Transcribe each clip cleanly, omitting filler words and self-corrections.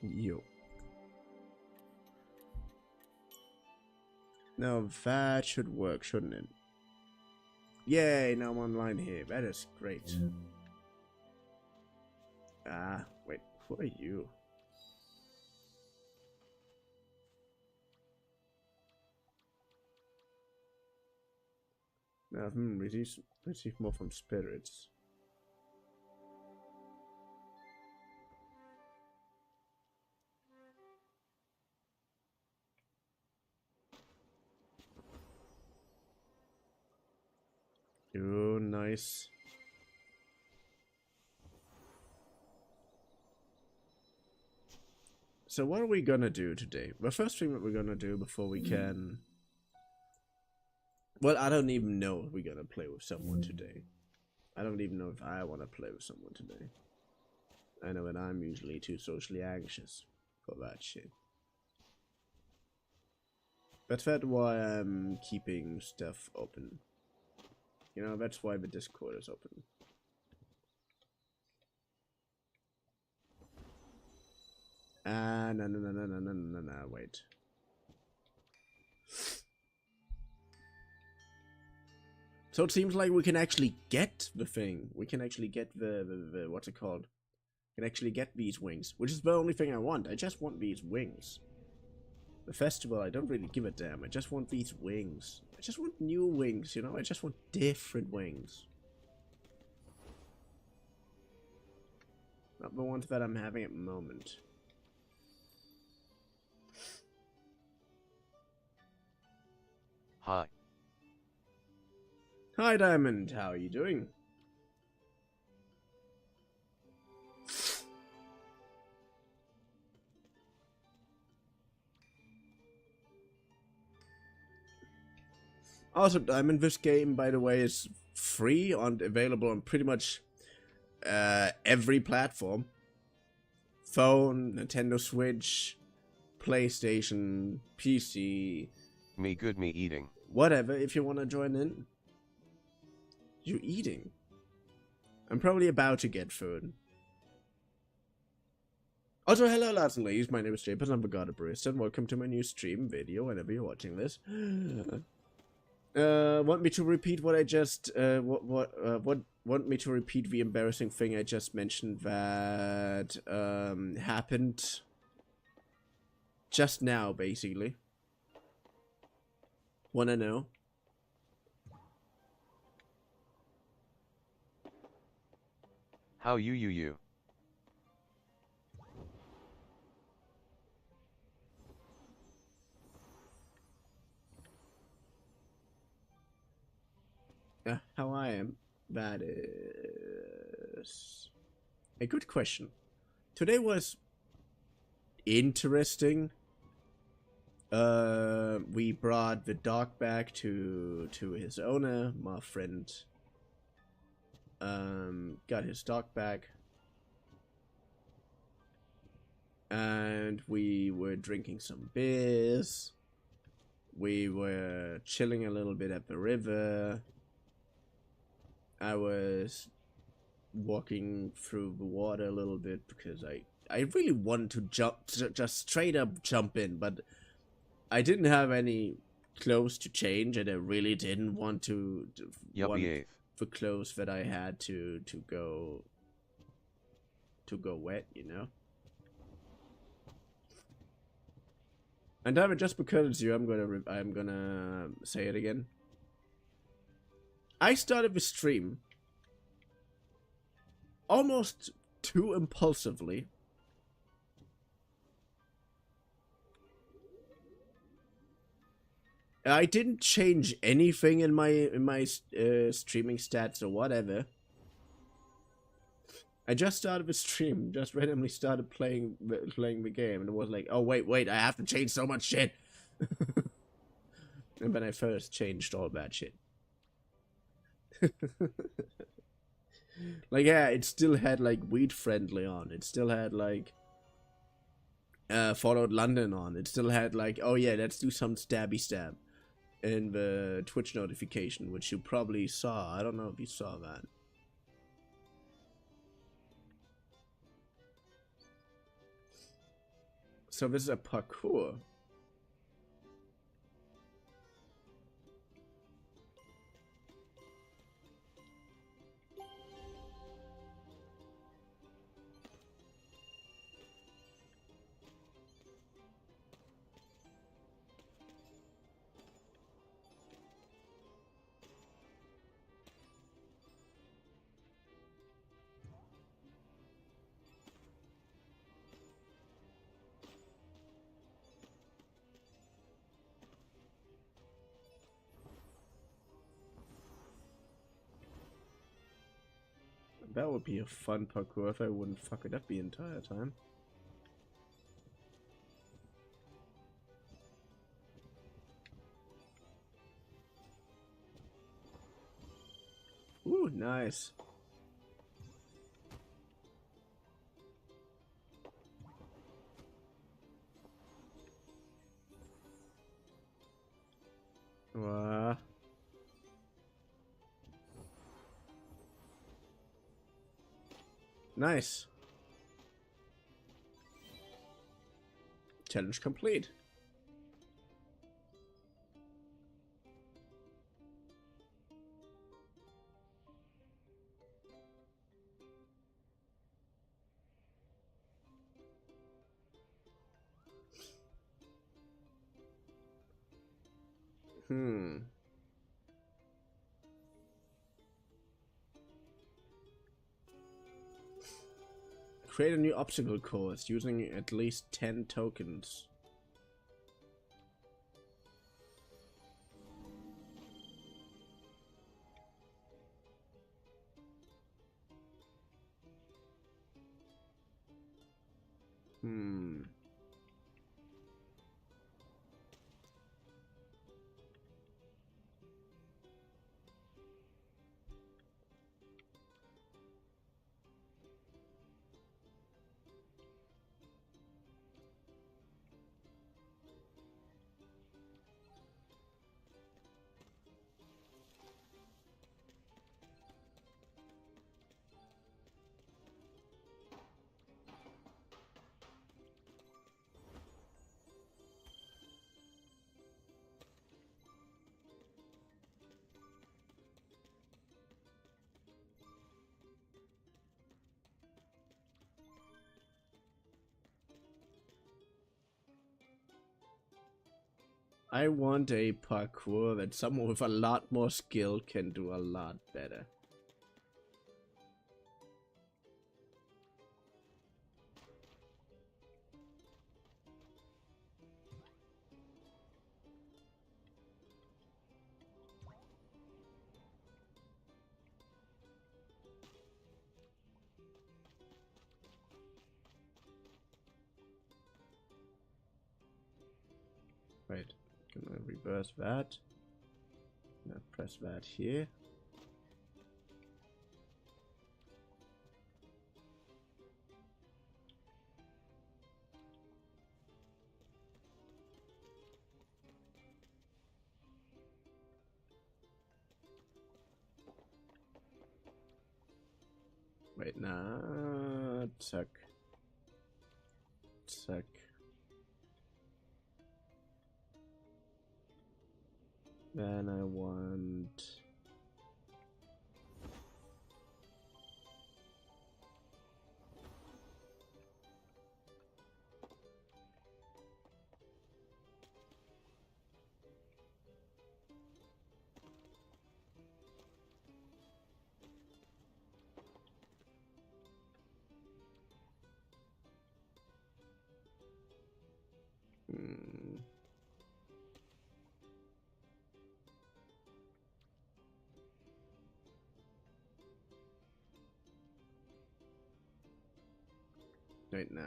Yo. Now that should work, shouldn't it? Yay, now I'm online here. That is great. Ah, wait, who are you? Now, receive more from spirits. Oh, nice. So what are we gonna do today? The first thing that we're gonna do before we can... Well, I don't even know if we're gonna play with someone today. I don't even know if I want to play with someone today. I know that I'm usually too socially anxious for that shit. But that's why I'm keeping stuff open. You know, that's why the Discord is open. No, wait. So it seems like we can actually get the thing. We can actually get the what's it called? We can actually get these wings, which is the only thing I want. I just want these wings. The festival, I don't really give a damn. I just want these wings. I just want new wings, you know? I just want different wings. Not the ones that I'm having at the moment. Hi. Hi, Diamond. How are you doing? Also, Diamond, this game, by the way, is free and available on pretty much every platform. Phone, Nintendo Switch, PlayStation, PC. Me good, me eating. Whatever, if you want to join in. You eating? I'm probably about to get food. Also, hello lads and ladies, my name is James, I'm the God of Barista, and welcome to my new stream video whenever you're watching this. Want me to repeat what I just, want me to repeat the embarrassing thing I just mentioned that, happened just now, basically? Wanna know? How you? How I am? That is a good question. Today was interesting. We brought the dog back to his owner. My friend got his dog back, and we were drinking some beers. We were chilling a little bit at the river. I was walking through the water a little bit because I really wanted to just straight up jump in, but I didn't have any clothes to change, and I really didn't want to Yuppie. the clothes that I had to go wet, you know. And David, just because it's you, I'm gonna say it again. I started the stream almost too impulsively. I didn't change anything in my streaming stats or whatever. I just started the stream, just randomly started playing the game, and it was like, oh wait, I have to change so much shit. And then I first changed all that shit. Like, yeah, it still had like weed friendly on. It still had like Fallout London on. It still had like, oh yeah, let's do some stabby stab in the Twitch notification, which you probably saw. I don't know if you saw that. So this is a parkour. That would be a fun parkour if I wouldn't fuck it up the entire time. Ooh, nice. Wow. Nice. Challenge complete. Create a new obstacle course using at least 10 tokens. I want a parkour that someone with a lot more skill can do a lot better. Wait, can I reverse that? Now press that here. Wait, nah, tuck. Tuck. Then I want... Wait, nah.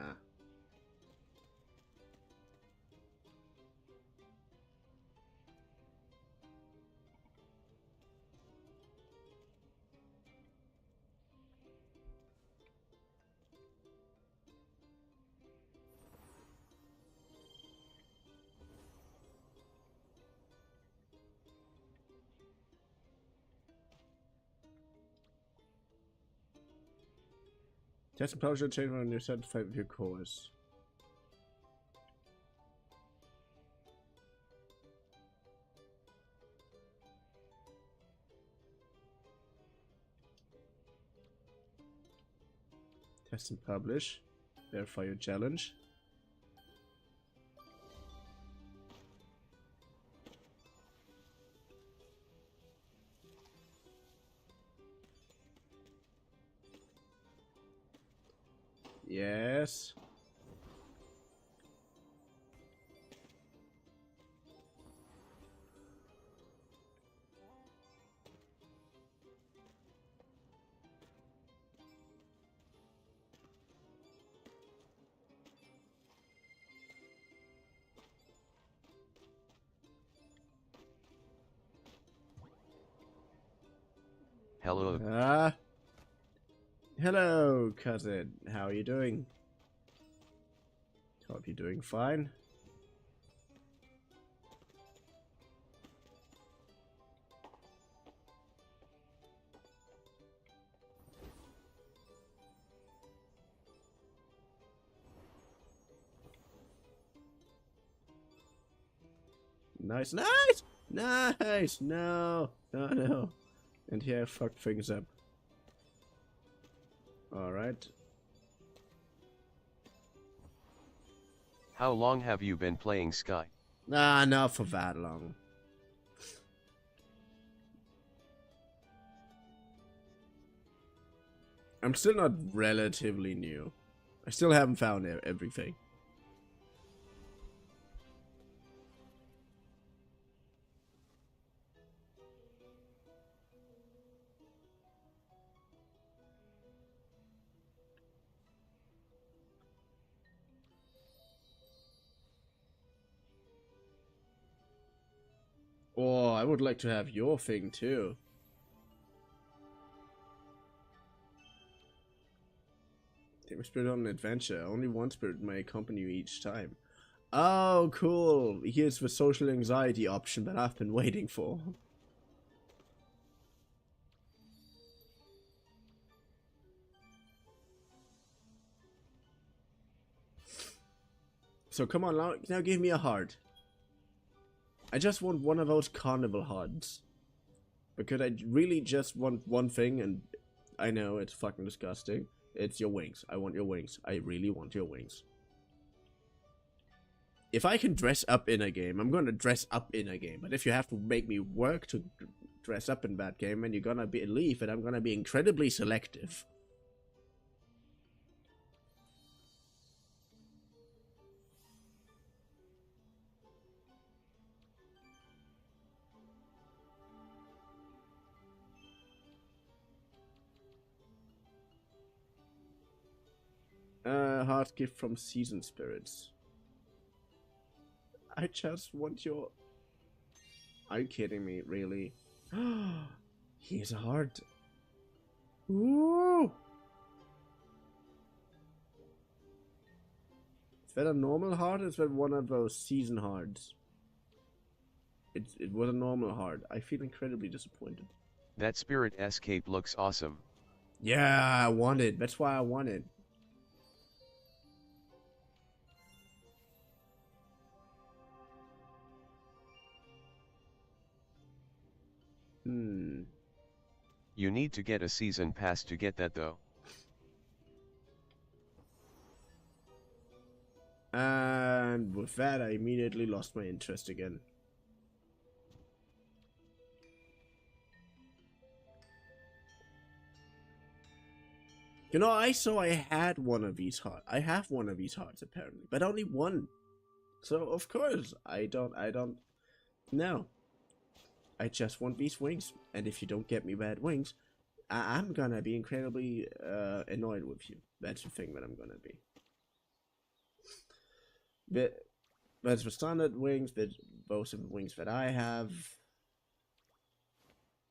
Test and polish your change when you're satisfied with your course. Test and publish. Verify your challenge. Yes. Hello. Hello, cousin. How are you doing? Hope you're doing fine. Nice, nice, nice. No, no, no. And here I fucked things up. Alright. How long have you been playing Sky? Nah, not for that long. I'm still not relatively new. I still haven't found everything. Oh, I would like to have your thing too. Take my spirit on an adventure. Only one spirit may accompany you each time. Oh, cool. Here's the social anxiety option that I've been waiting for. So come on, now give me a heart. I just want one of those carnival hearts. Because I really just want one thing, and I know it's fucking disgusting. It's your wings. I want your wings. I really want your wings. If I can dress up in a game, I'm gonna dress up in a game. But if you have to make me work to dress up in that game, then you're gonna believe that I'm gonna be incredibly selective. Heart gift from season spirits. I just want your... Are you kidding me? Really? Here's a heart. Ooh! Is that a normal heart or is that one of those season hearts? It was a normal heart. I feel incredibly disappointed. That spirit escape looks awesome. Yeah, I want it. That's why I want it. You need to get a season pass to get that though. And with that, I immediately lost my interest again. You know, I saw I had one of these hearts. I have one of these hearts apparently, but only one. So of course, I don't know. I just want these wings, and if you don't get me bad wings, I'm gonna be incredibly annoyed with you. That's the thing that I'm gonna be. That's the standard wings, those are the wings that I have.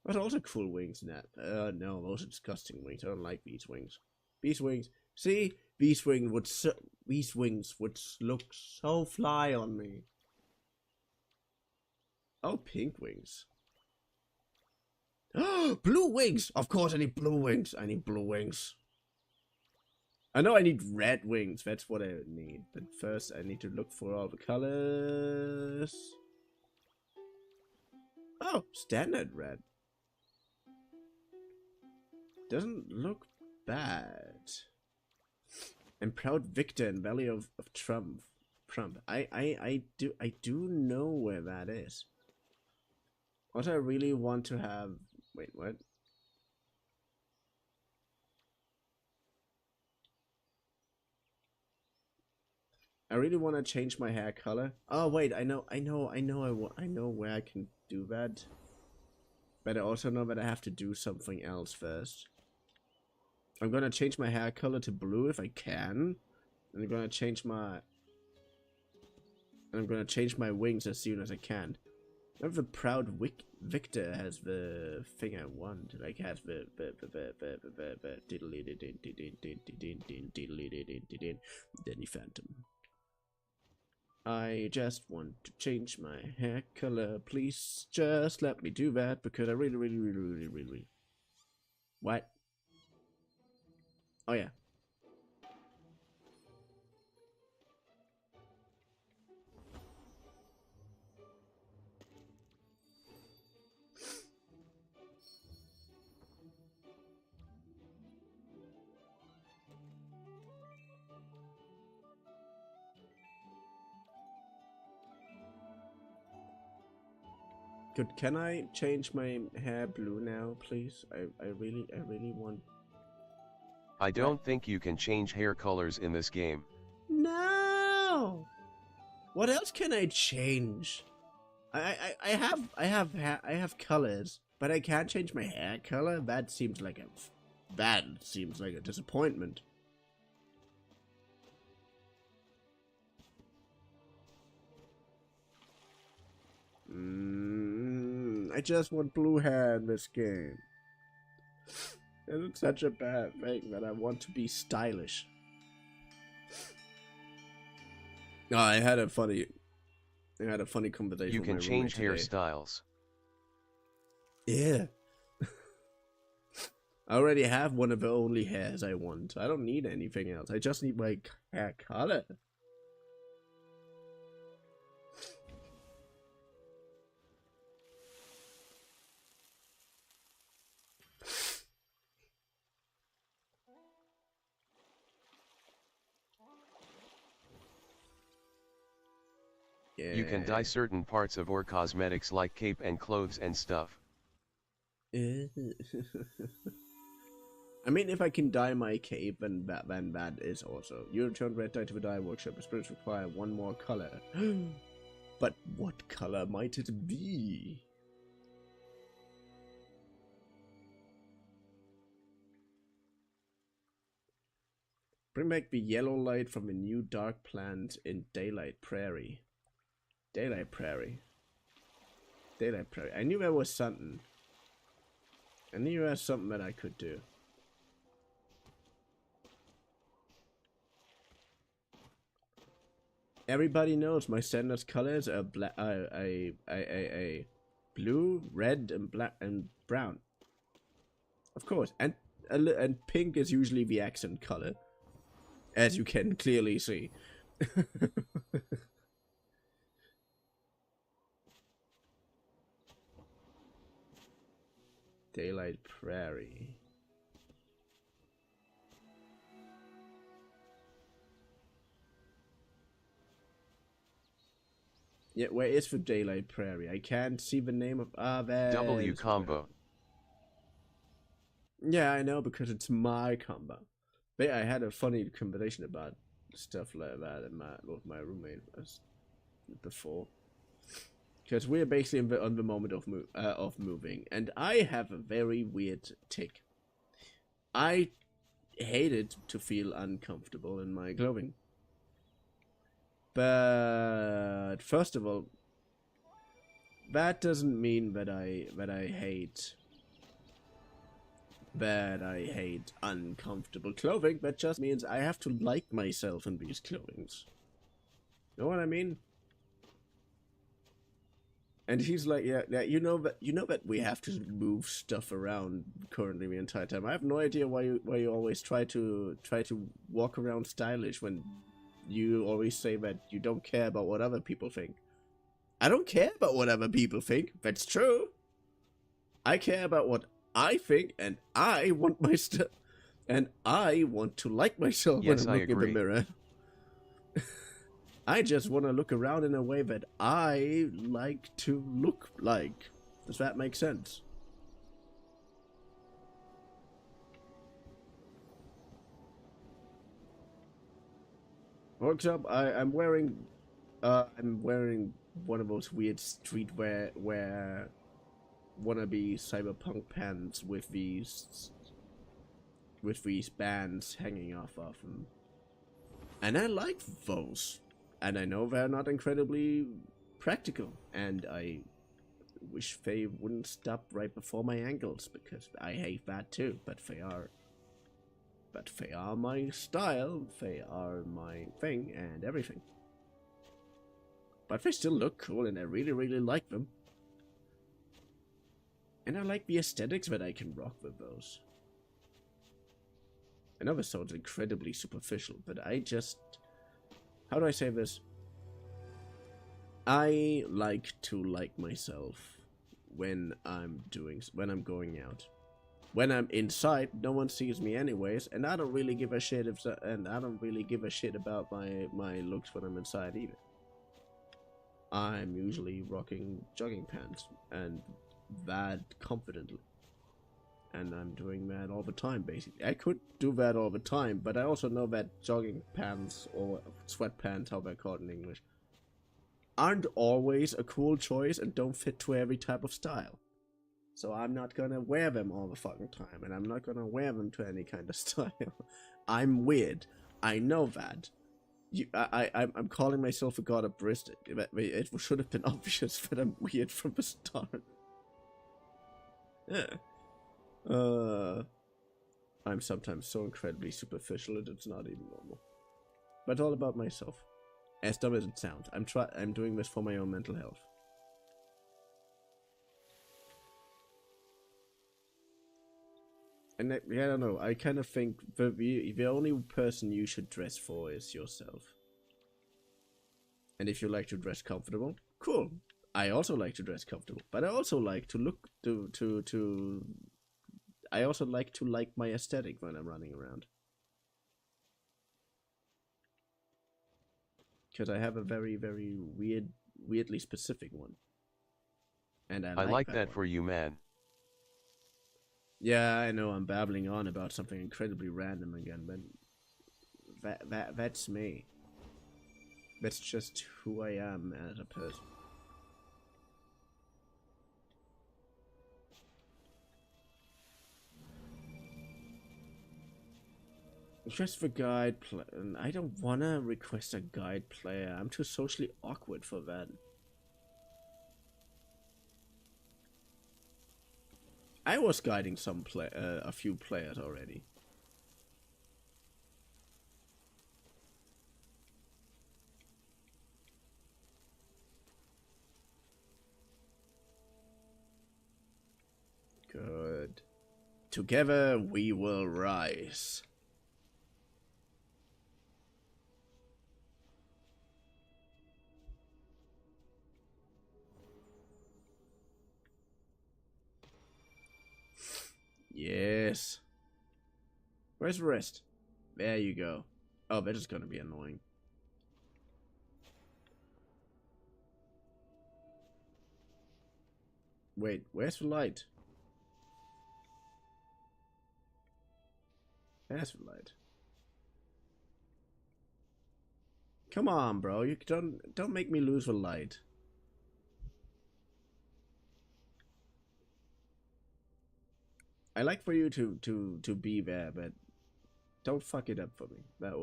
But also cool wings, Nat. No, those are disgusting wings. I don't like these wings. These wings, see? These wings would look so fly on me. Oh, pink wings. Blue wings! Of course I need blue wings. I need blue wings. I know I need red wings. That's what I need. But first I need to look for all the colors. Oh, standard red. Doesn't look bad. And proud victor in Valley of Trump. I do know where that is. What I really want to have. Wait, what? I really want to change my hair color. Oh wait, I know where I can do that. But I also know that I have to do something else first. I'm gonna change my hair color to blue if I can. And I'm gonna change my wings as soon as I can. Remember the proud victor has the thing I want. Like has the Danny Phantom. I just want to change my hair color. Please just let me do that because I really. What? Oh yeah. Good. Can I change my hair blue now, please? I really want. I don't think you can change hair colors in this game. No. What else can I change? I have colors, but I can't change my hair color. That seems like a disappointment. I just want blue hair in this game. And it's such a bad thing that I want to be stylish. Oh, I had a funny conversation. You with can my change roommate today. hairstyles. Yeah. I already have one of the only hairs I want. I don't need anything else. I just need my hair color. Yeah. You can dye certain parts of or cosmetics like cape and clothes and stuff. I mean, if I can dye my cape, then that is also. You return red dye to the dye workshop. Spirits require one more color. But what color might it be? Bring back the yellow light from a new dark plant in Daylight Prairie. Daylight Prairie. Daylight Prairie. I knew there was something. I knew there was something that I could do. Everybody knows my standard colors are blue, red, and black and brown. Of course, and pink is usually the accent color, as you can clearly see. Daylight Prairie. Yeah, where is the Daylight Prairie? I can't see the name of... there. W combo. Yeah, I know, because it's my combo. But I had a funny conversation about stuff like that with my roommate before. Because we're basically on the moment of moving, and I have a very weird tick. I hate it to feel uncomfortable in my clothing. But first of all, that doesn't mean that I hate uncomfortable clothing. That just means I have to like myself in these clothings. Know what I mean? And he's like, yeah, you know that we have to move stuff around currently the entire time. I have no idea why you always try to walk around stylish when you always say that you don't care about what other people think. I don't care about what other people think. That's true. I care about what I think, and I want my stuff. And I want to like myself when Yes, I'm I looking in the agree. mirror. I just want to look around in a way that I like to look like. Does that make sense? For example, I'm wearing one of those weird streetwear wannabe cyberpunk pants with these bands hanging off of them. And I like those. And I know they're not incredibly practical. And I wish they wouldn't stop right before my ankles, because I hate that too. But they are my style, they are my thing and everything. But they still look cool and I really, really like them. And I like the aesthetics that I can rock with those. I know this sounds incredibly superficial, but I just... How do I say this? I like to like myself when I'm going out. When I'm inside, no one sees me anyways, and I don't really give a shit about my looks when I'm inside either. I'm usually rocking jogging pants, and that confidently. And I'm doing that all the time, basically. I could do that all the time, but I also know that jogging pants, or sweatpants, how they're called in English, aren't always a cool choice and don't fit to every type of style. So I'm not gonna wear them all the fucking time, and I'm not gonna wear them to any kind of style. I'm weird. I know that. I'm calling myself a god of Barista. It should have been obvious that I'm weird from the start. Yeah. I'm sometimes so incredibly superficial that it's not even normal. But all about myself. As dumb as it sounds, I'm doing this for my own mental health. And I don't know, I kind of think the only person you should dress for is yourself. And if you like to dress comfortable, cool. I also like to dress comfortable, but I also like to look I also like to like my aesthetic when I'm running around. Because I have a very, very weirdly specific one. And I like that one. for you, man. Yeah, I know I'm babbling on about something incredibly random again, but that's me. That's just who I am as a person. Just for guide play. I don't wanna request a guide player. I'm too socially awkward for that. I was guiding a few players already. Good. Together we will rise. Yes. Where's the rest? There you go. Oh, that is gonna be annoying. Wait, where's the light? There's the light. Come on, bro. You don't make me lose the light. I like for you to be there, but don't fuck it up for me. That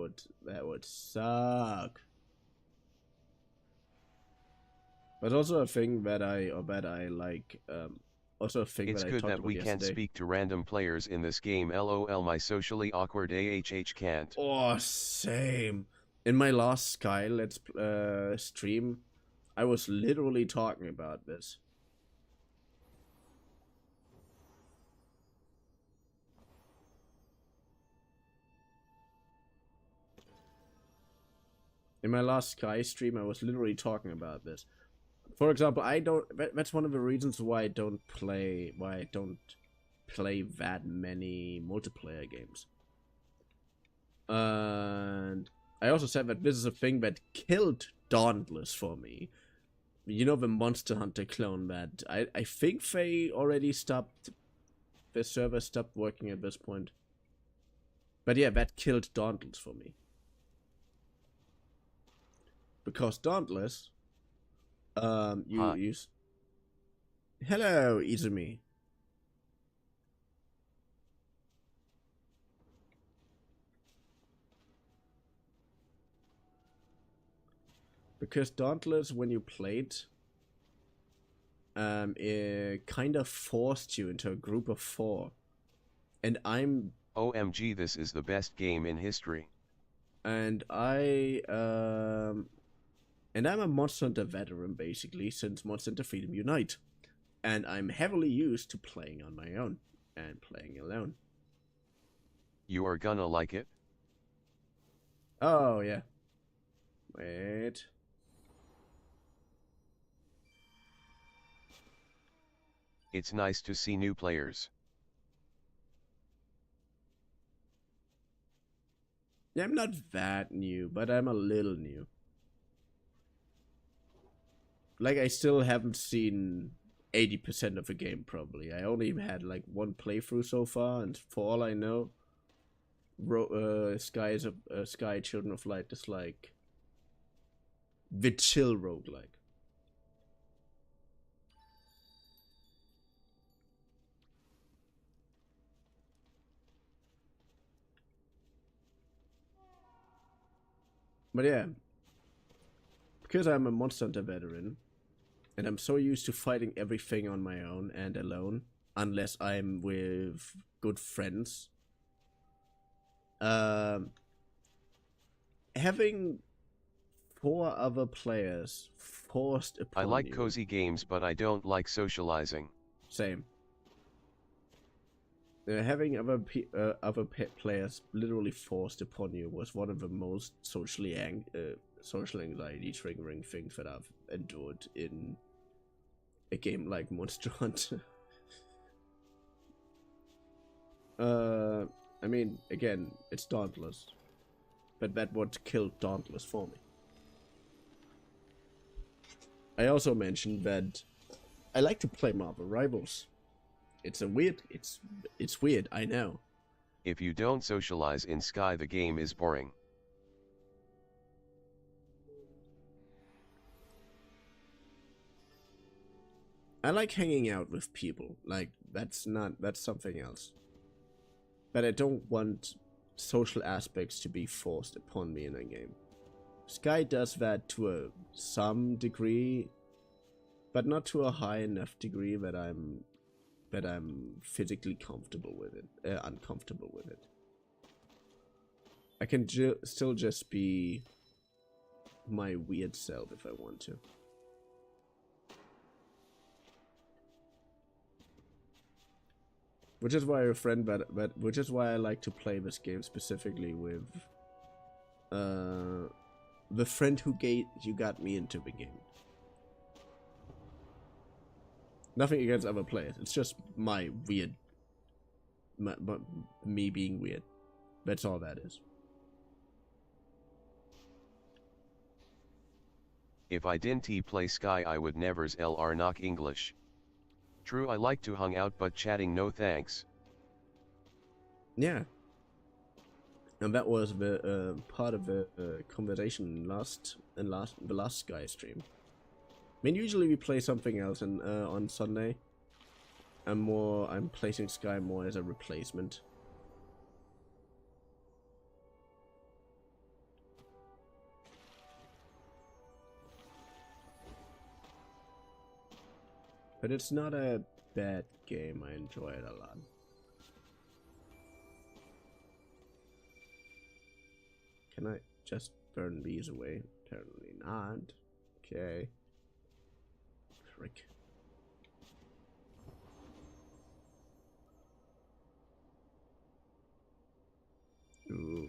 would suck. But also a thing that I like. Also a thing It's that I good talked that about we can't yesterday. speak to random players in this game. LOL, my socially awkward AHH can't. Oh, same. In my last Sky stream, I was literally talking about this. In my last Sky stream, I was literally talking about this. For example, that's one of the reasons why I don't play that many multiplayer games. And I also said that this is a thing that killed Dauntless for me. You know, the Monster Hunter clone that I think they already stopped. The server stopped working at this point. But yeah, that killed Dauntless for me. Because Dauntless, you use. Hello, Izumi. Because Dauntless, when you played, it kind of forced you into a group of 4. And I'm... OMG, this is the best game in history. And I'm a Monster Hunter veteran, basically, since Monster Hunter Freedom Unite. And I'm heavily used to playing on my own and playing alone. You are gonna like it? Oh, yeah. Wait. It's nice to see new players. Yeah, I'm not that new, but I'm a little new. Like, I still haven't seen 80% of the game, probably. I only had, like, 1 playthrough so far, and for all I know, Sky Children of Light is, like, the chill roguelike. But yeah, because I'm a Monster Hunter veteran, and I'm so used to fighting everything on my own and alone, unless I'm with good friends, having 4 other players forced upon I like you. cozy games, but I don't like socializing. Same. Having other players literally forced upon you was one of the most social anxiety triggering things that I've endured in a game like Monster Hunter. I mean, again, it's Dauntless, but that what killed Dauntless for me. I also mentioned that I like to play Marvel Rivals. It's weird, I know. If you don't socialize in Sky, the game is boring. I like hanging out with people. Like, that's something else. But I don't want social aspects to be forced upon me in a game. Sky does that to some degree, but not to a high enough degree that I'm physically comfortable with it, uncomfortable with it. I can still just be my weird self if I want to. Which is why which is why I like to play this game specifically with the friend who got me into the game. Nothing against other players. It's just my weird, me being weird. That's all that is. If I didn't play Sky, I would never's LR knock English. True, I like to hang out, but chatting no thanks. Yeah. And that was the part of the conversation the last Sky stream. I mean, usually we play something else, and on Sunday, I'm placing Sky more as a replacement. But it's not a bad game. I enjoy it a lot. Can I just burn these away? Apparently not. Okay. Frick. Ooh.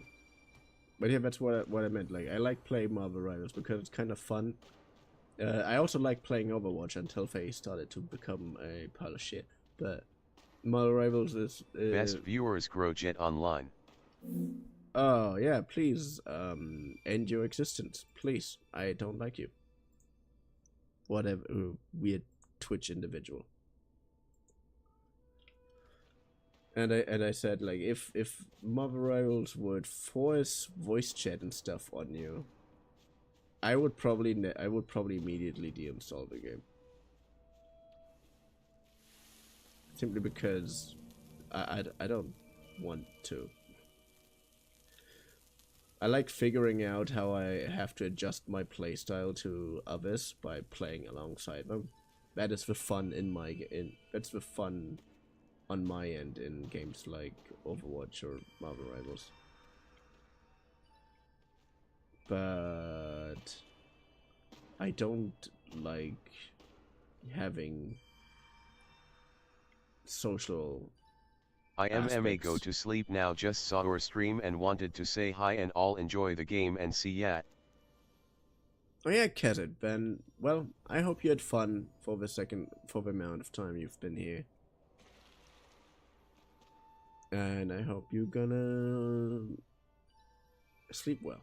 But yeah, that's what I meant. Like, I like playing Marvel Rivals because it's kind of fun. I also like playing Overwatch until they started to become a pile of shit. But Marvel Rivals is... Best viewers grow Jet Online. Oh, yeah, please, end your existence. Please, I don't like you. Whatever, weird Twitch individual. And I said, like, if mob rivals would force voice chat and stuff on you, I would probably immediately deinstall the game. Simply because I don't want to. I like figuring out how I have to adjust my playstyle to others by playing alongside them. That is the fun that's the fun on my end in games like Overwatch or Marvel Rivals. But I don't like having social I am MA, go aspects. to sleep now, just saw your stream and wanted to say hi and all enjoy the game and see ya. Oh yeah, Kazit, Ben. Well, I hope you had fun for the amount of time you've been here. And I hope you're gonna sleep well.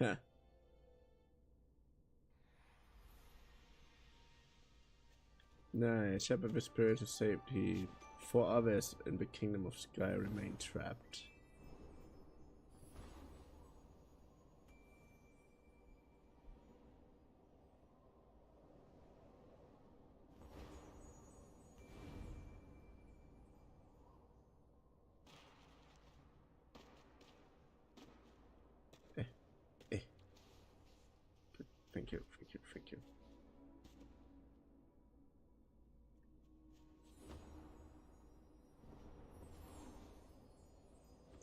Huh. Nice. Shepherd the spirit of safety. 4 others in the kingdom of Sky remain trapped. Eh, eh. Thank you, thank you, thank you.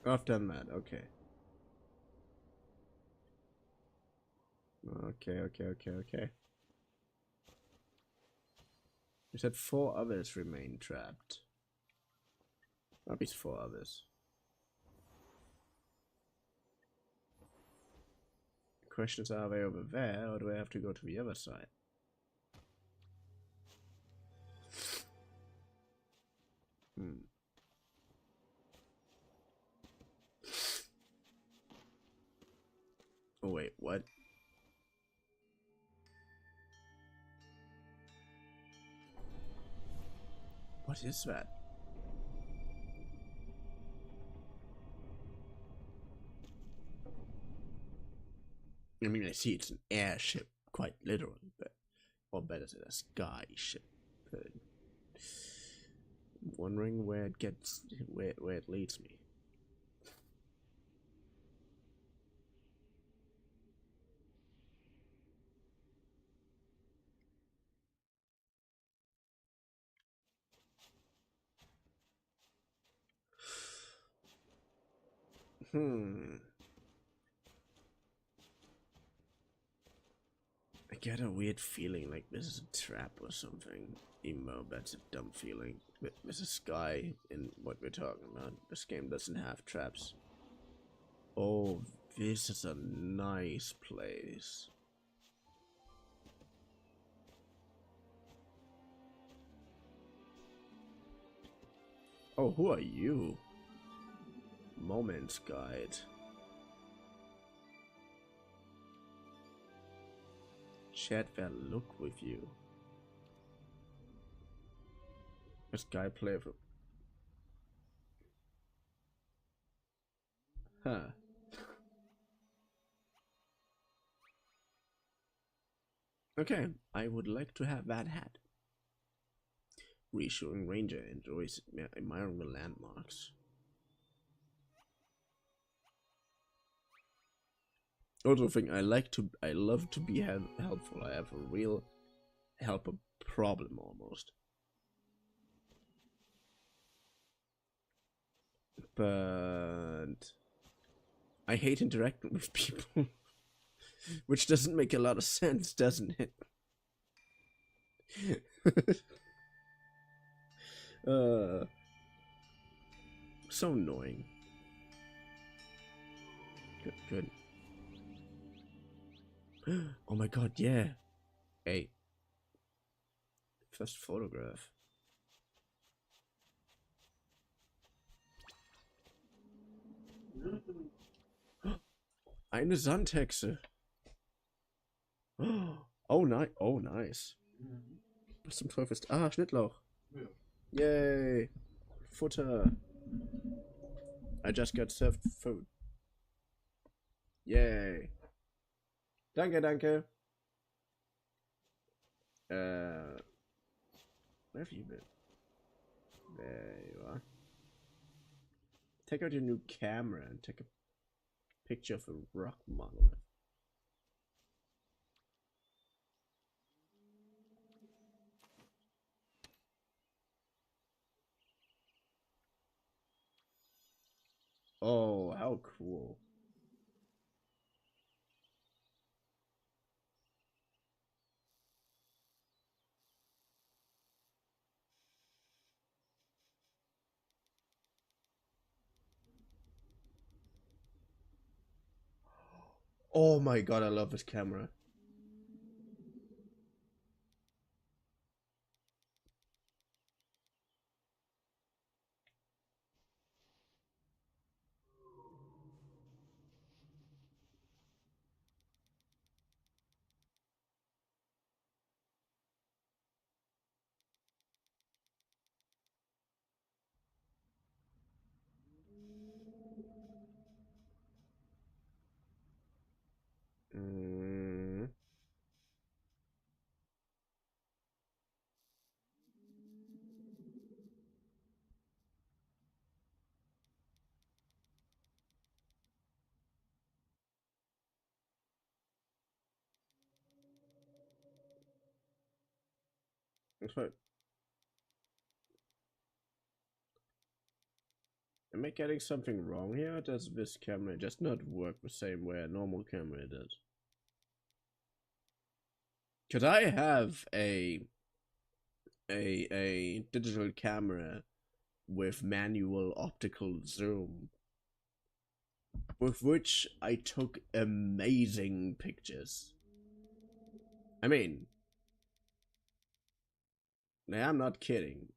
Oh, I've done that, okay. Okay. You said 4 others remain trapped. What is 4 others? The question is, are they over there, or do I have to go to the other side? Oh wait, what? What is that? I mean, I see it's an airship, quite literally, but or better said, a sky ship. But I'm wondering where it gets, where it leads me. I get a weird feeling like this is a trap or something. Even though that's a dumb feeling. But there's a sky in what we're talking about. This game doesn't have traps. Oh, this is a nice place. Oh, who are you? Moments Guide. Chat their look with you. This guy playful. Huh. Okay, I would like to have that hat. Reassuring Ranger enjoys admiring the landmarks. Also think I love to be helpful. I have a real helper problem almost. But I hate interacting with people. Which doesn't make a lot of sense, doesn't it? So annoying. Good. Oh my god, yeah. Hey. First photograph. Eine Sandhexe. Oh, nice. Was zum Teufel ist... Ah, Schnittlauch. Yay. Futter. I just got served food. Yay. Danke. Where have you been? There you are. Take out your new camera and take a picture of a rock monolith. Oh, how cool. Oh my god, I love this camera. That's right. Am I getting something wrong here? Or does this camera just not work the same way a normal camera does? Could I have a digital camera with manual optical zoom, with which I took amazing pictures? I mean, I'm not kidding.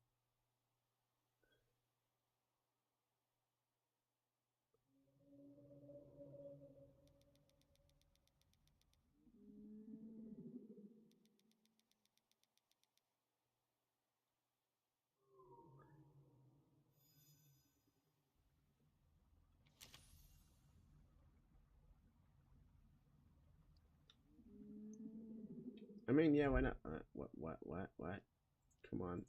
I mean, yeah, why not? What? Come on.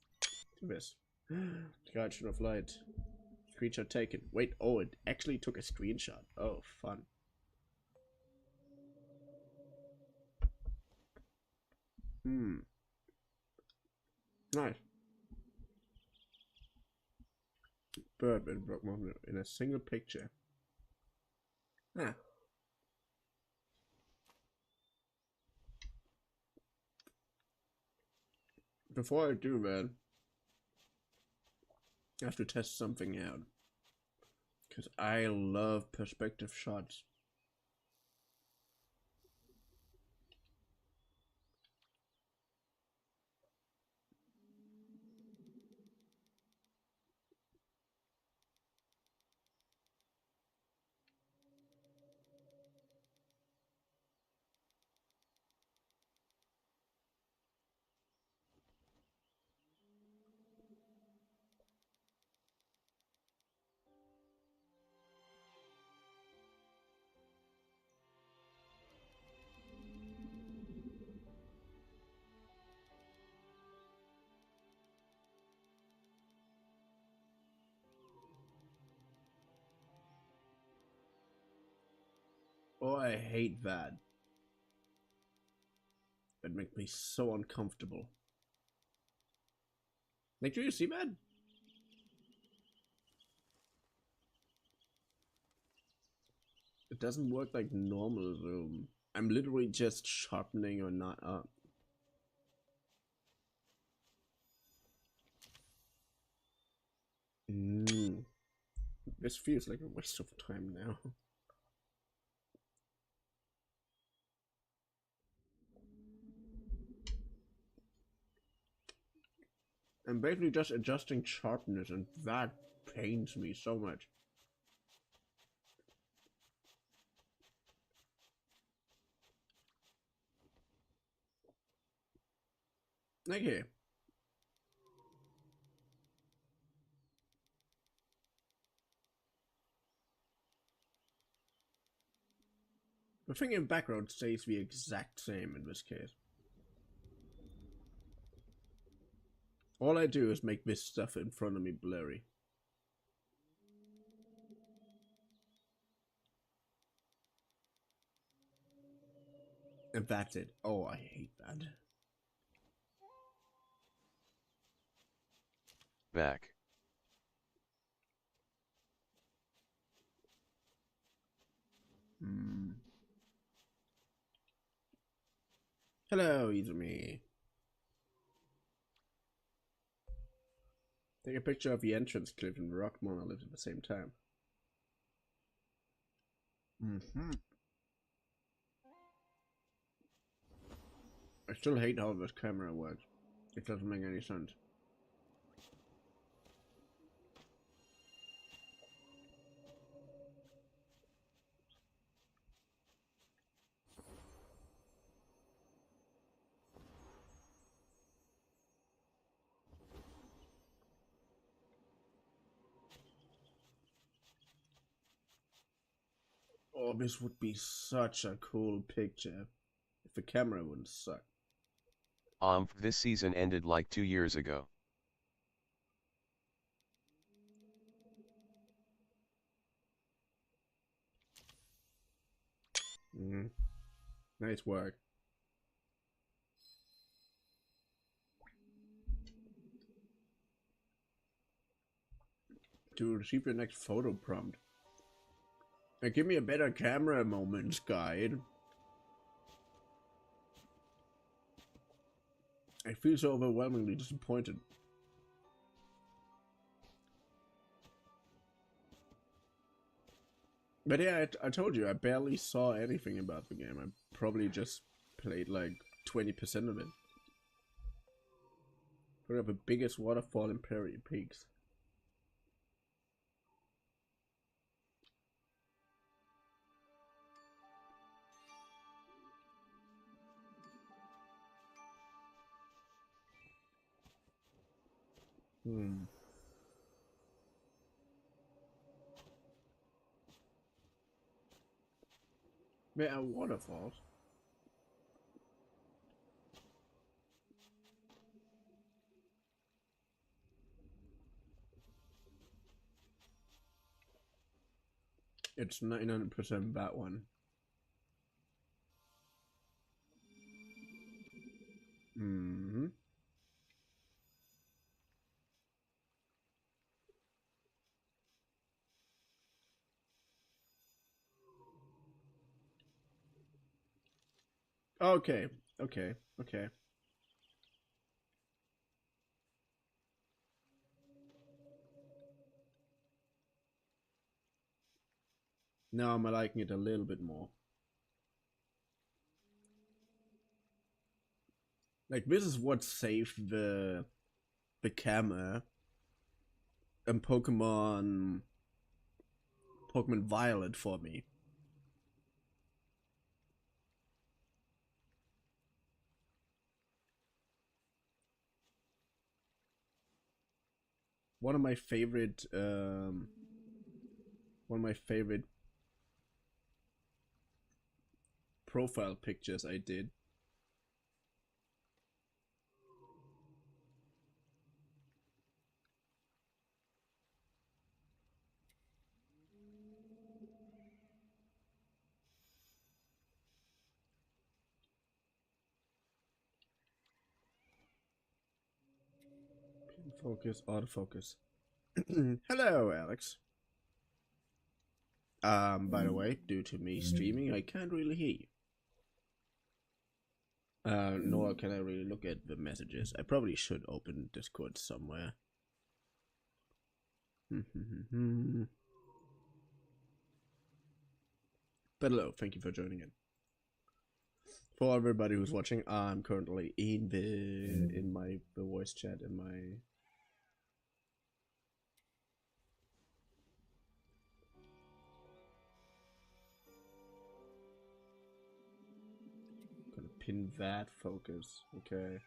Do this. Skychildrenoflight. Screenshot taken. Wait, oh, it actually took a screenshot. Oh, fun. Nice. Bird and rock monolith in a single picture. Ah. Before I do that, I have to test something out. Because I love perspective shots. Oh, I hate that. That makes me so uncomfortable. Like, do you see that? It doesn't work like normal room. I'm literally just sharpening or not up. This feels like a waste of time now. I'm basically just adjusting sharpness, and that pains me so much. Okay. The thing in background stays the exact same in this case. All I do is make this stuff in front of me blurry. And that's it. Oh, I hate that. Back. Hello, Izumi. Take a picture of the entrance cliff and the rock monolith at the same time. I still hate how this camera works. It doesn't make any sense. Oh, this would be such a cool picture if the camera wouldn't suck. This season ended like 2 years ago. Nice work. To receive your next photo prompt. Now give me a better camera moment, guide. I feel so overwhelmingly disappointed. But yeah, I told you, I barely saw anything about the game. I probably just played like 20% of it. Put up the biggest waterfall in Prairie Peaks. There are waterfalls. It's 99% that one. Okay, okay, okay. Now I'm liking it a little bit more. Like, this is what saved the camera and Pokemon Violet for me. One of my favorite profile pictures I did. Focus, autofocus. Hello, Alex. By the way, due to me streaming, I can't really hear you. Nor can I really look at the messages. I probably should open Discord somewhere. But hello, thank you for joining in. For everybody who's watching, I'm currently in the voice chat in my gonna pin that focus. Okay.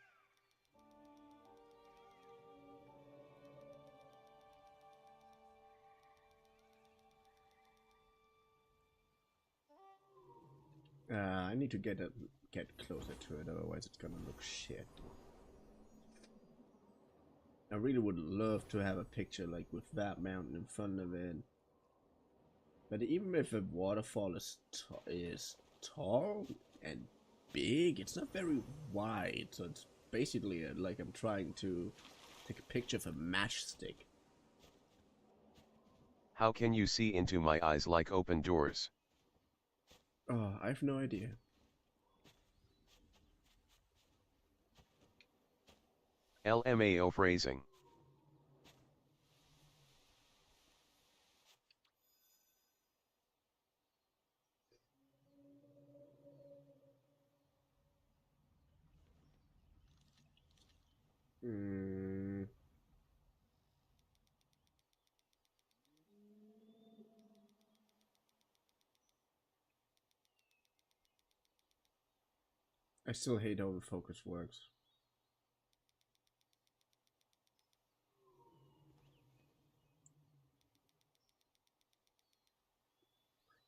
I need to get closer to it, otherwise it's gonna look shit. I really would love to have a picture like with that mountain in front of it. But even if a waterfall is tall and big, it's not very wide. So it's basically like I'm trying to take a picture of a matchstick. How can you see into my eyes like open doors? Oh, I have no idea. LMAO phrasing. I still hate how the focus works.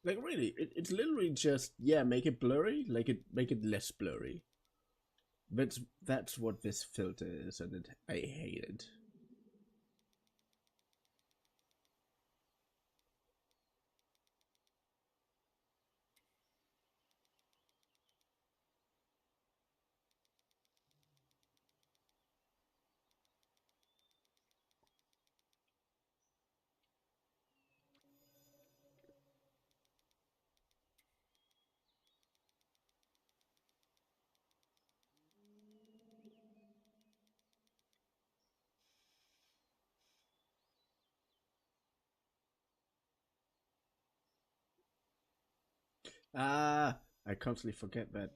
Like really, it's literally just, yeah, make it blurry, make it less blurry. That's what this filter is, and I hate it. Ah, I constantly forget that.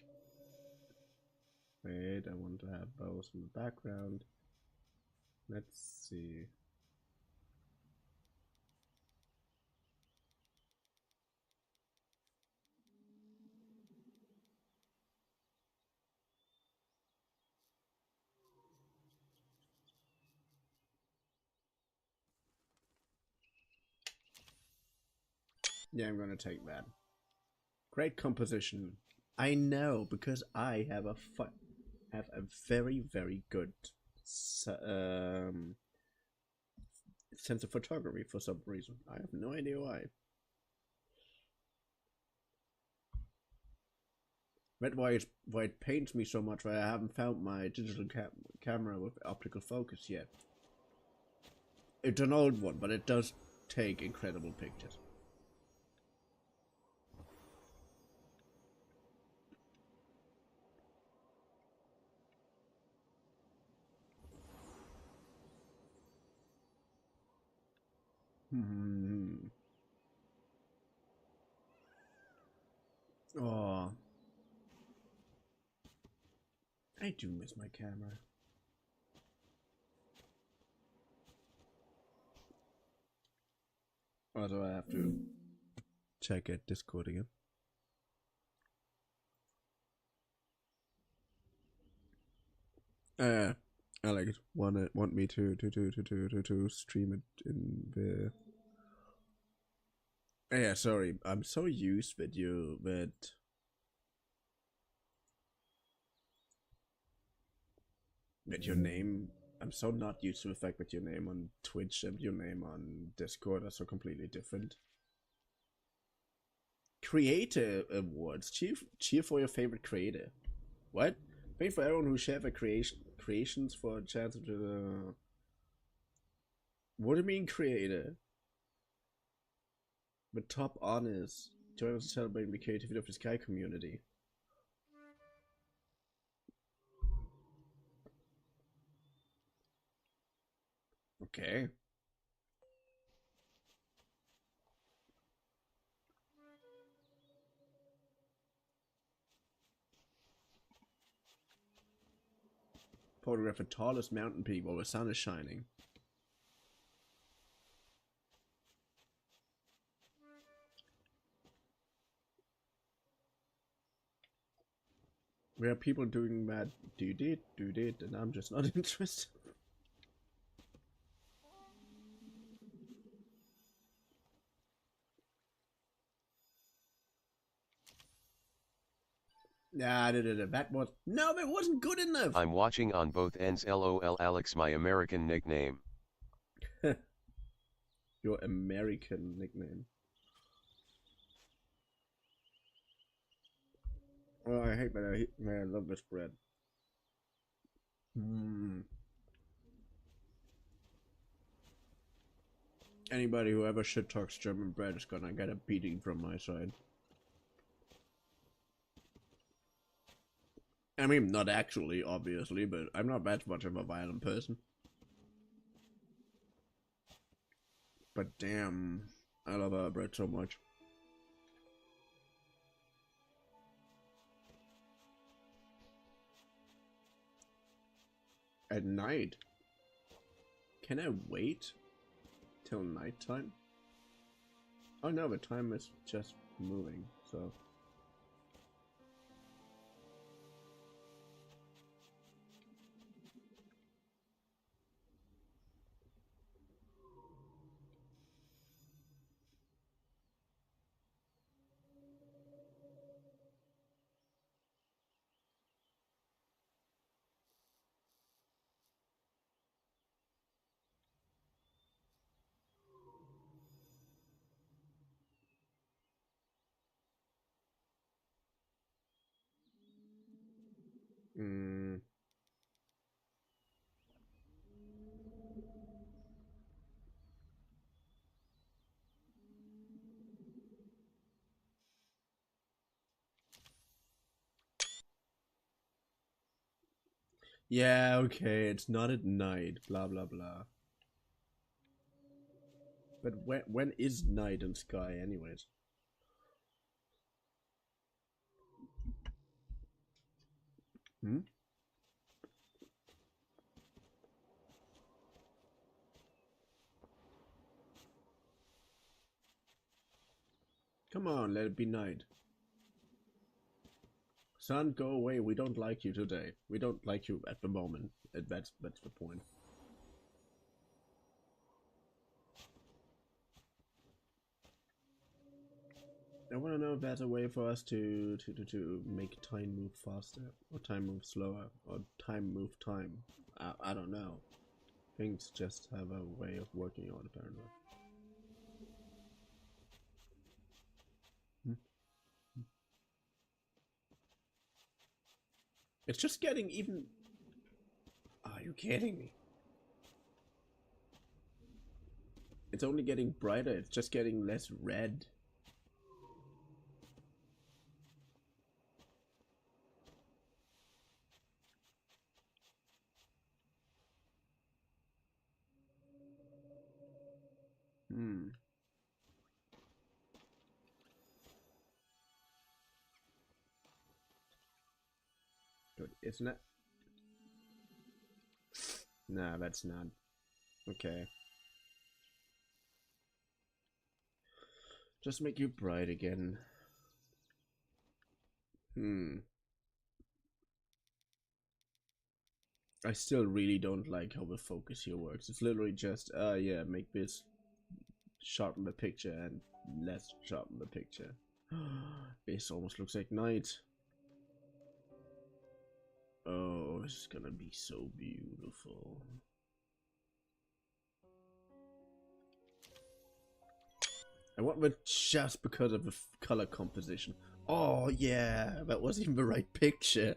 Wait, I want to have those in the background. Let's see. Yeah, I'm gonna take that. Great composition. I know, because I have a very, very good sense of photography for some reason. I have no idea why. That's why it pains me so much, why I haven't found my digital camera with optical focus yet. It's an old one, but it does take incredible pictures. Oh, I do miss my camera. Also, I have to check it Discord again. I like it. Want me to stream it in the. Yeah, sorry. I'm so used with you that. With your name, I'm so not used to the fact that your name on Twitch and your name on Discord are so completely different. Creator awards. Cheer for your favorite creator. What? Pay for everyone who share their creations for a chance to What do you mean creator? But top honors. Join us in celebrating the creativity of the Sky community. Okay. Photograph the tallest mountain peak while the sun is shining. There are people doing that do it, and I'm just not interested. Nah, that was no, that wasn't good enough. I'm watching on both ends. LOL. Alex, my American nickname. Your American nickname. Oh, I hate that. Man, I love this bread. Anybody who ever shit talks German bread is gonna get a beating from my side. I mean, not actually, obviously, but I'm not that much of a violent person. But damn, I love our bread so much. At night? Can I wait till nighttime? Oh no, the time is just moving, so... Yeah, okay, it's not at night, blah blah blah. But when is night in Sky anyways? Hmm? Come on, let it be night. Sun, go away, we don't like you today. We don't like you at the moment. That's the point. I want to know if there's a way for us to make time move faster, or time move slower, or time move time. I don't know. Things just have a way of working out apparently. It's just getting even... Are you kidding me? It's only getting brighter, it's just getting less red. Good, isn't it? Nah, that's not. Okay. Just make you bright again. I still really don't like how the focus here works. It's literally just, yeah, make this sharpen the picture and less sharpen the picture. This almost looks like night. Oh, this is gonna be so beautiful. I want it just because of the color composition. Oh yeah, that wasn't even the right picture.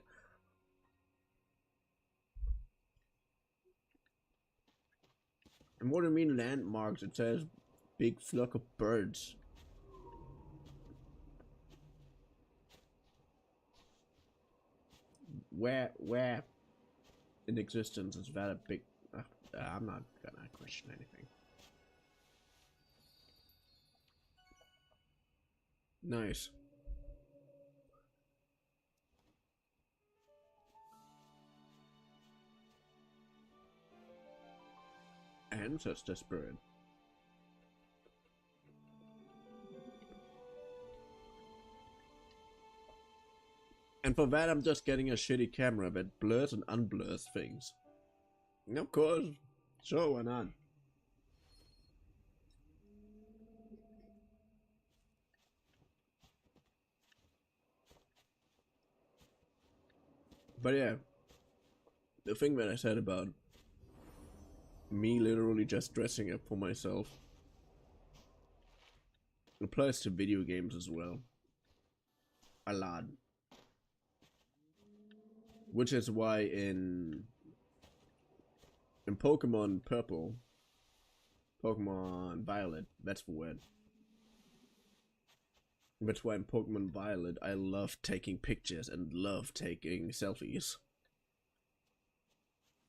And what do you mean landmarks? It says big flock of birds. Where in existence is that a big... I'm not gonna question anything. Nice. Ancestor spirit. And for that I'm just getting a shitty camera that blurs and unblurs things. And of course, sure, why not? But yeah, the thing that I said about me literally just dressing up for myself applies to video games as well. A lot. Which is why in Pokemon Purple, Pokemon Violet, that's the word. That's why in Pokemon Violet I love taking pictures and love taking selfies.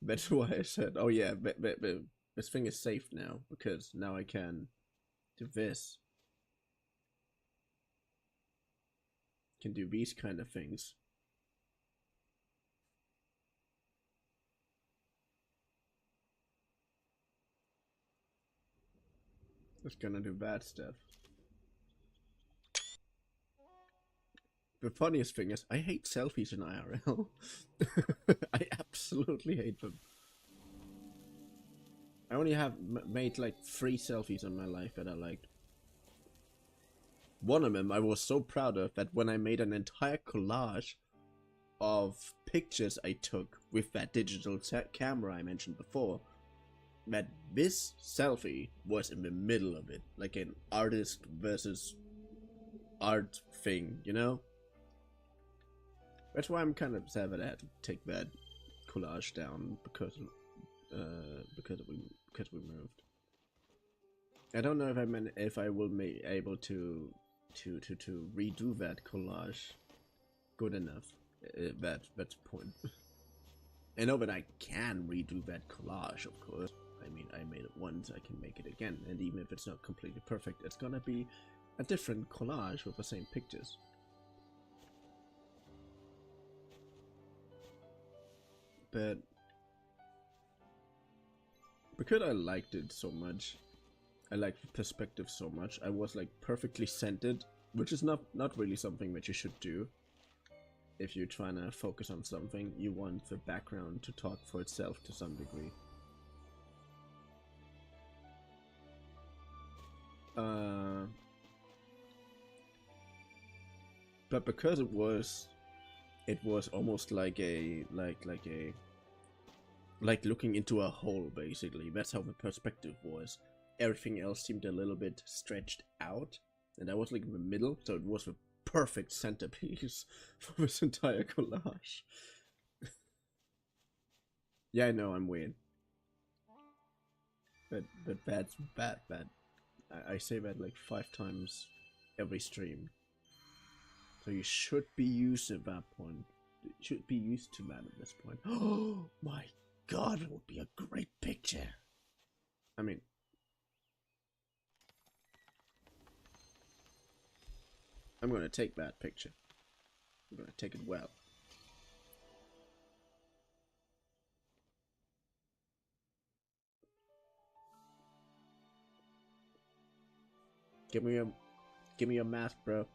That's why I said, oh yeah, this thing is safe now, because now I can do this. Can do these kind of things. It's gonna do bad stuff. The funniest thing is, I hate selfies in IRL. I absolutely hate them. I only have made like 3 selfies in my life that I liked. One of them I was so proud of that when I made an entire collage of pictures I took with that digital camera I mentioned before, that this selfie was in the middle of it, like an artist versus art thing, you know? That's why I'm kind of sad that I had to take that collage down because we moved. I don't know if I will be able to redo that collage good enough. That's the point. I know that I can redo that collage, of course. I mean, I made it once, I can make it again, and even if it's not completely perfect, it's gonna be a different collage with the same pictures. But because I liked it so much, I liked the perspective so much, I was like perfectly centered, which is not really something that you should do. If you're trying to focus on something, you want the background to talk for itself to some degree. But because it was almost like like looking into a hole, basically. That's how the perspective was. Everything else seemed a little bit stretched out, and I was like in the middle, so it was the perfect centerpiece for this entire collage. Yeah, I know I'm weird, but that's bad. I say that like 5 times every stream. So you should be used at that point. You should be used to that at this point. Oh my god, it would be a great picture. I mean, I'm gonna take that picture. I'm gonna take it well. Give me a mask, bro.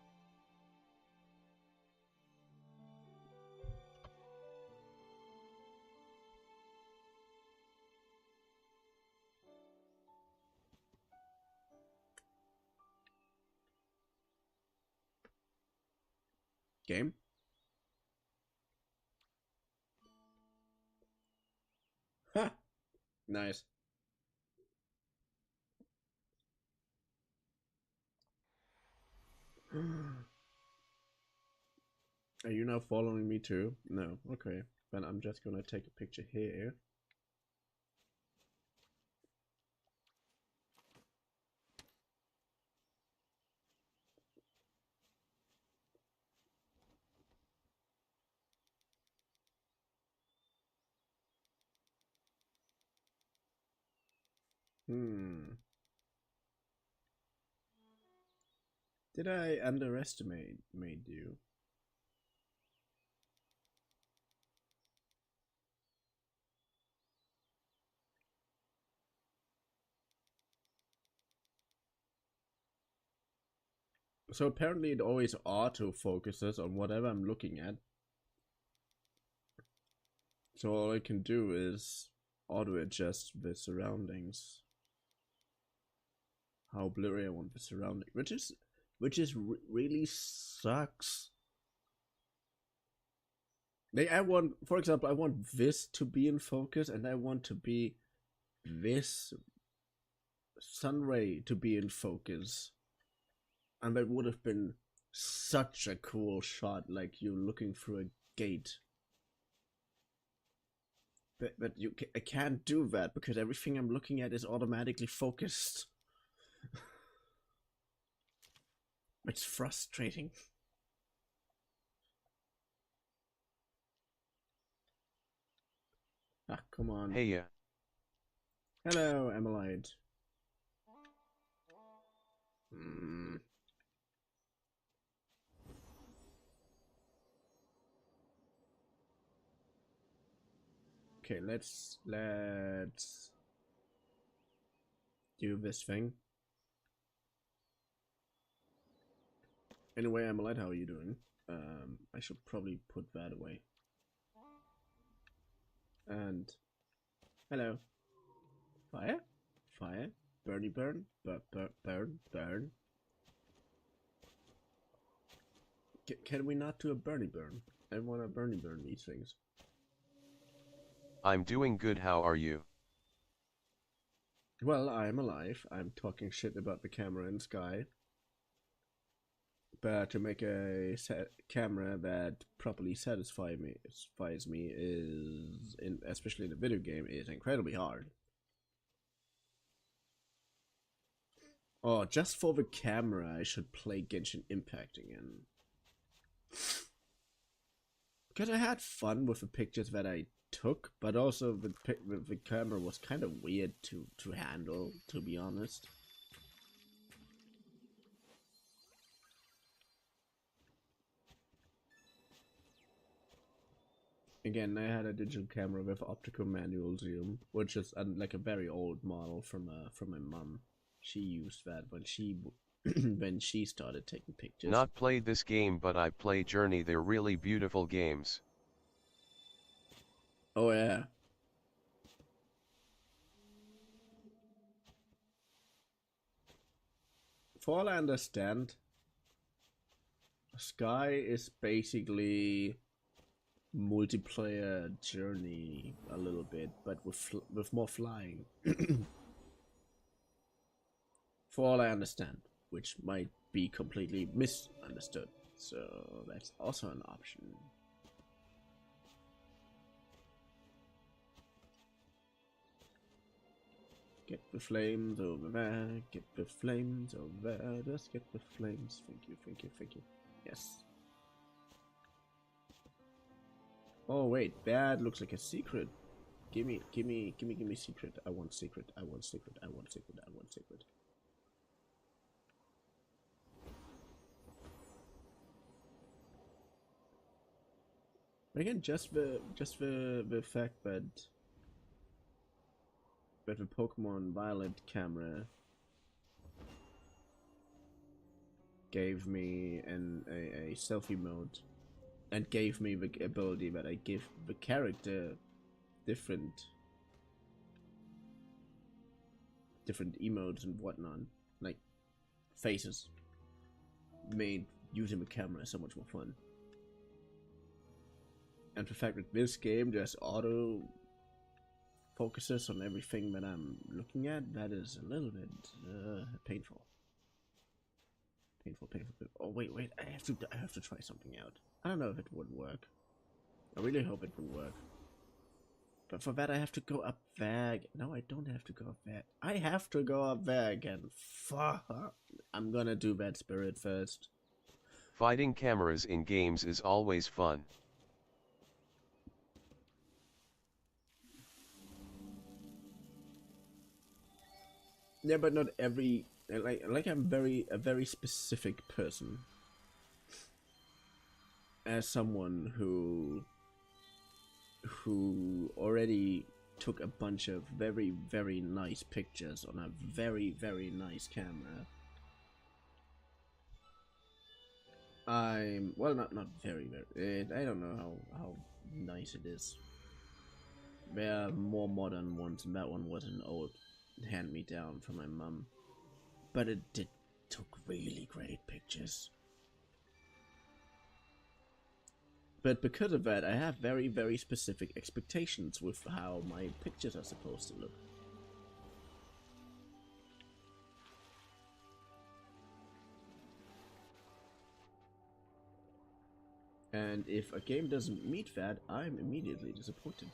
Game? Ha! Nice. Are you now following me too? No. Okay. Then I'm just gonna take a picture here. Did I underestimate you? So apparently it always auto focuses on whatever I'm looking at. So all I can do is auto adjust the surroundings. How blurry I want the surrounding, which really sucks. Like I want, for example, I want this to be in focus, and I want to be this sun ray to be in focus. And that would have been such a cool shot, like you looking through a gate. But I can't do that because everything I'm looking at is automatically focused. It's frustrating. Ah, come on. Hey, yeah. Hello, Emilite. Okay, let's do this thing. Anyway, Emilite, how are you doing? I should probably put that away. And hello. Fire? Fire? Burny burn? Burn? Can we not do a Bernie burn? I want to Bernie burn these things. I'm doing good, how are you? Well, I'm alive. I'm talking shit about the camera and sky. But to make a camera that properly satisfies me is, especially in a video game, is incredibly hard. Oh, just for the camera, I should play Genshin Impact again. Because I had fun with the pictures that I took, but also the camera was kind of weird to handle, to be honest. Again, I had a digital camera with optical manual zoom, which is like a very old model from my mom. She used that when she when she started taking pictures. Not played this game, but I play Journey. They're really beautiful games. Oh yeah. For all I understand, Sky is basically multiplayer Journey a little bit, but with more flying. For all I understand, which might be completely misunderstood, so that's also an option. Get the flames over there, get the flames over there, just get the flames. Thank you. Yes. Oh wait, that looks like a secret. Gimme secret. I want secret. Again, just the fact that the Pokemon Violet camera gave me a selfie mode and gave me the ability that I give the character different emotes and whatnot, like faces, made using the camera so much more fun. And the fact that this game just auto focuses on everything that I'm looking at, that is a little bit painful. Painful. Oh wait, I have to try something out. I don't know if it would work. I really hope it will work. But for that I have to go up there. No, I don't have to go up there. I have to go up there again. Fuck. I'm gonna do that spirit first. Fighting cameras in games is always fun. Yeah, but not every like I'm a very specific person. As someone who already took a bunch of very, very nice pictures on a very, very nice camera. I'm well, not very, very. I don't know how nice it is. There are more modern ones, and that one was an old hand-me-down from my mum, but it took really great pictures. But because of that, I have very, very specific expectations with how my pictures are supposed to look. And if a game doesn't meet that, I'm immediately disappointed.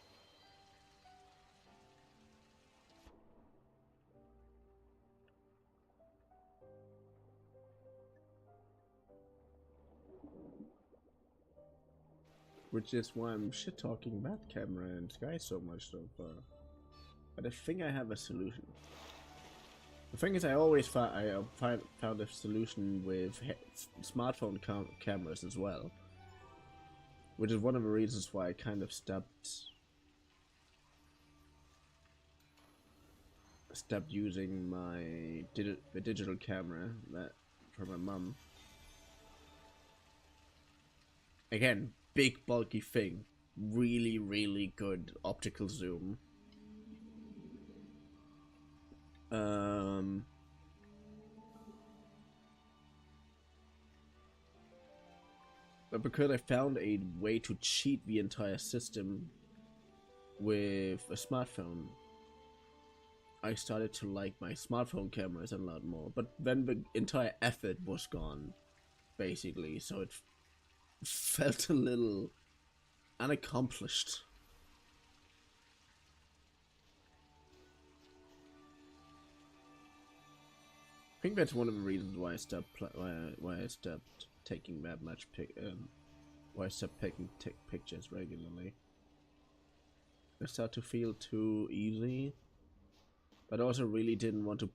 Which is why I'm shit-talking that camera and Sky so much so far. But I think I have a solution. The thing is, I always found a solution with smartphone cameras as well. Which is one of the reasons why I kind of stopped using the digital camera that from my mum. Again, big bulky thing, really, really good optical zoom. But because I found a way to cheat the entire system with a smartphone, I started to like my smartphone cameras a lot more. But then the entire effort was gone, basically, so it felt a little unaccomplished. I think that's one of the reasons why I stopped why I stopped taking that much why I stopped taking pictures regularly. I started to feel too easy, but I also really didn't want to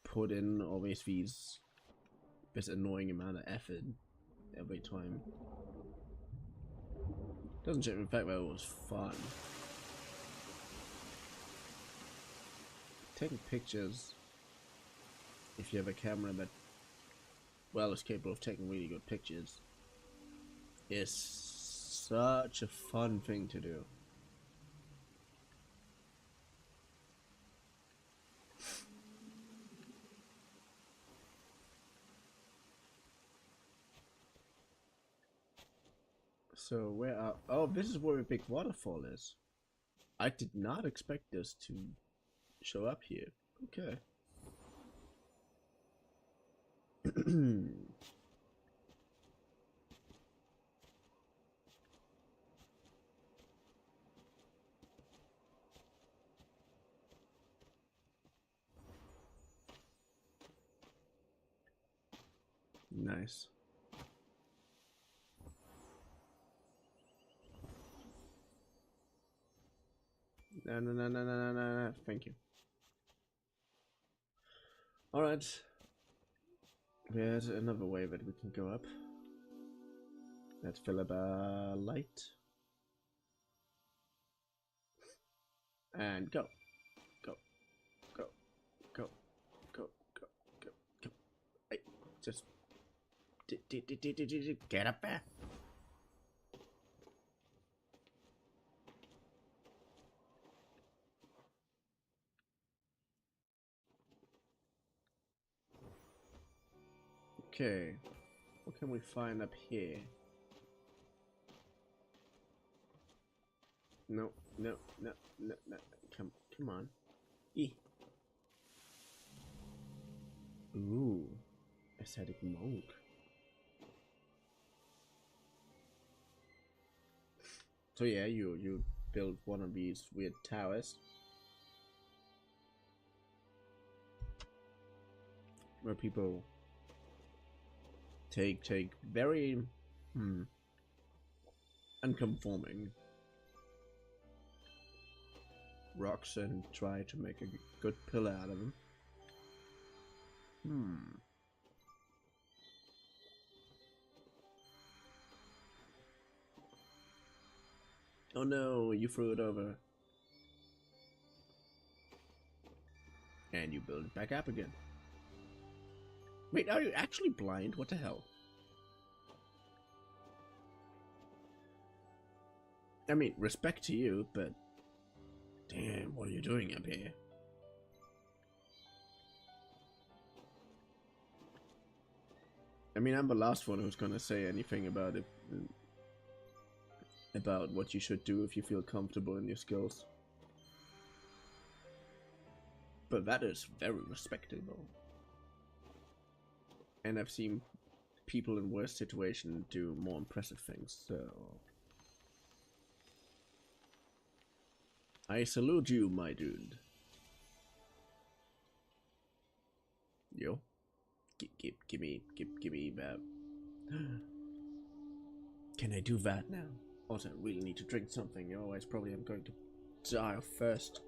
put in always this annoying amount of effort every time. Doesn't change the fact that it was fun. Taking pictures, if you have a camera that is capable of taking really good pictures, is such a fun thing to do. So where are... Oh, this is where a big waterfall is. I did not expect this to show up here. Okay. Nice. No. Thank you. Alright. There's another way that we can go up. Let's fill up a light. And go. Go. Go. Go. Go. Go. Go. Go. Hey, just... Get up there. Okay, what can we find up here? No. Come on. Ooh, ascetic monk. So yeah, you build one of these weird towers where people take very unconforming rocks and try to make a good pillar out of them. Oh no, you threw it over. And you build it back up again. Wait, are you actually blind? What the hell? I mean, respect to you, but... Damn, what are you doing up here? I mean, I'm the last one who's gonna say anything about it. About what you should do if you feel comfortable in your skills. But that is very respectable. And I've seen people in worse situations do more impressive things, so... I salute you, my dude. Yo. Give me that. Can I do that now? Also, I really need to drink something, otherwise probably I'm going to die of thirst.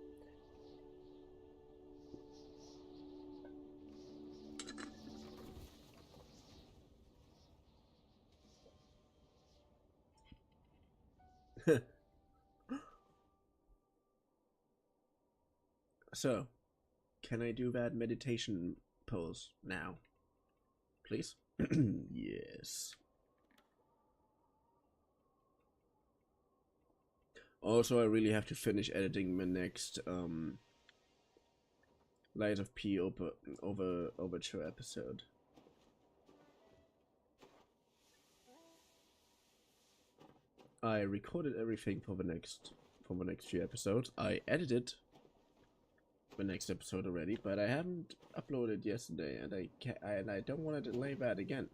So, can I do that meditation pose now? Please? Yes. Also, I really have to finish editing my next Light of P Overture episode. I recorded everything for the next few episodes. I edited the next episode already, but I haven't uploaded yesterday, and I don't want to delay that again.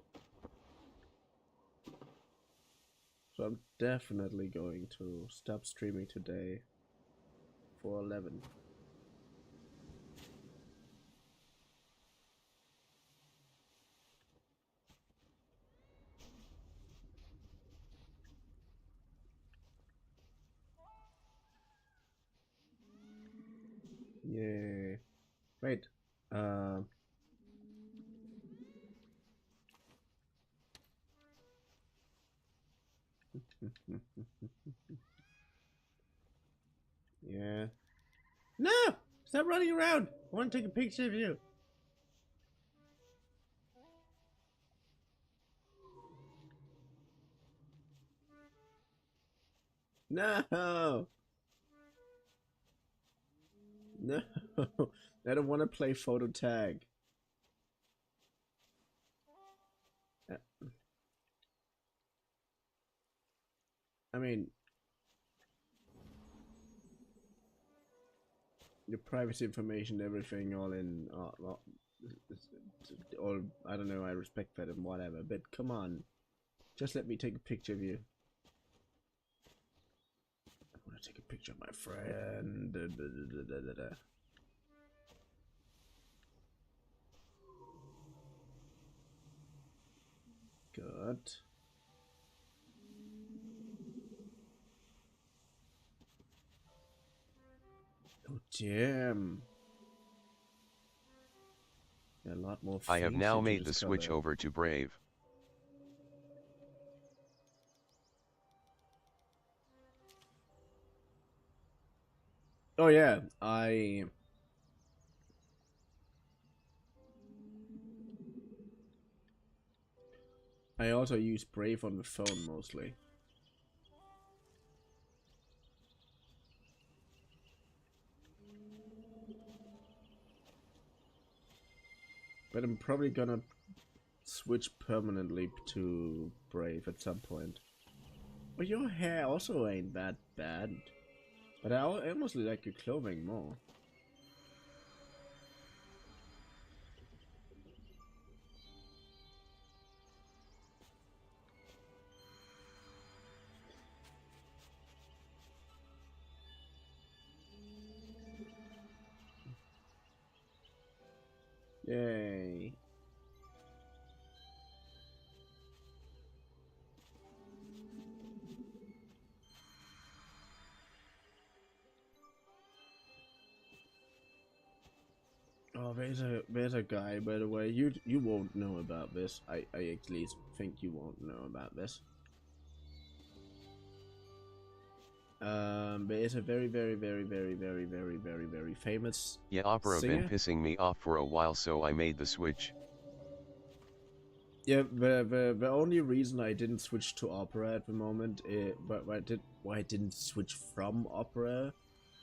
So I'm definitely going to stop streaming today for 11. Yay. Wait. Yeah. No! Stop running around! I want to take a picture of you. No! No! I don't want to play photo tag. I mean... your privacy information, everything, all I don't know, I respect that and whatever, but come on, just let me take a picture of you. I want to take a picture of my friend. Good. Oh damn. A lot more. I have now made the switch over to Brave. Oh yeah, I also use Brave on the phone mostly. But I'm probably gonna switch permanently to Brave at some point. But your hair also ain't that bad. But I almost like your clothing more. Yay. there's a guy, by the way. You won't know about this. I at least think you won't know about this. There is a very famous Yeah, opera singer. been pissing me off for a while, so I made the switch. Yeah, the only reason I didn't switch to opera at the moment, why I didn't switch from opera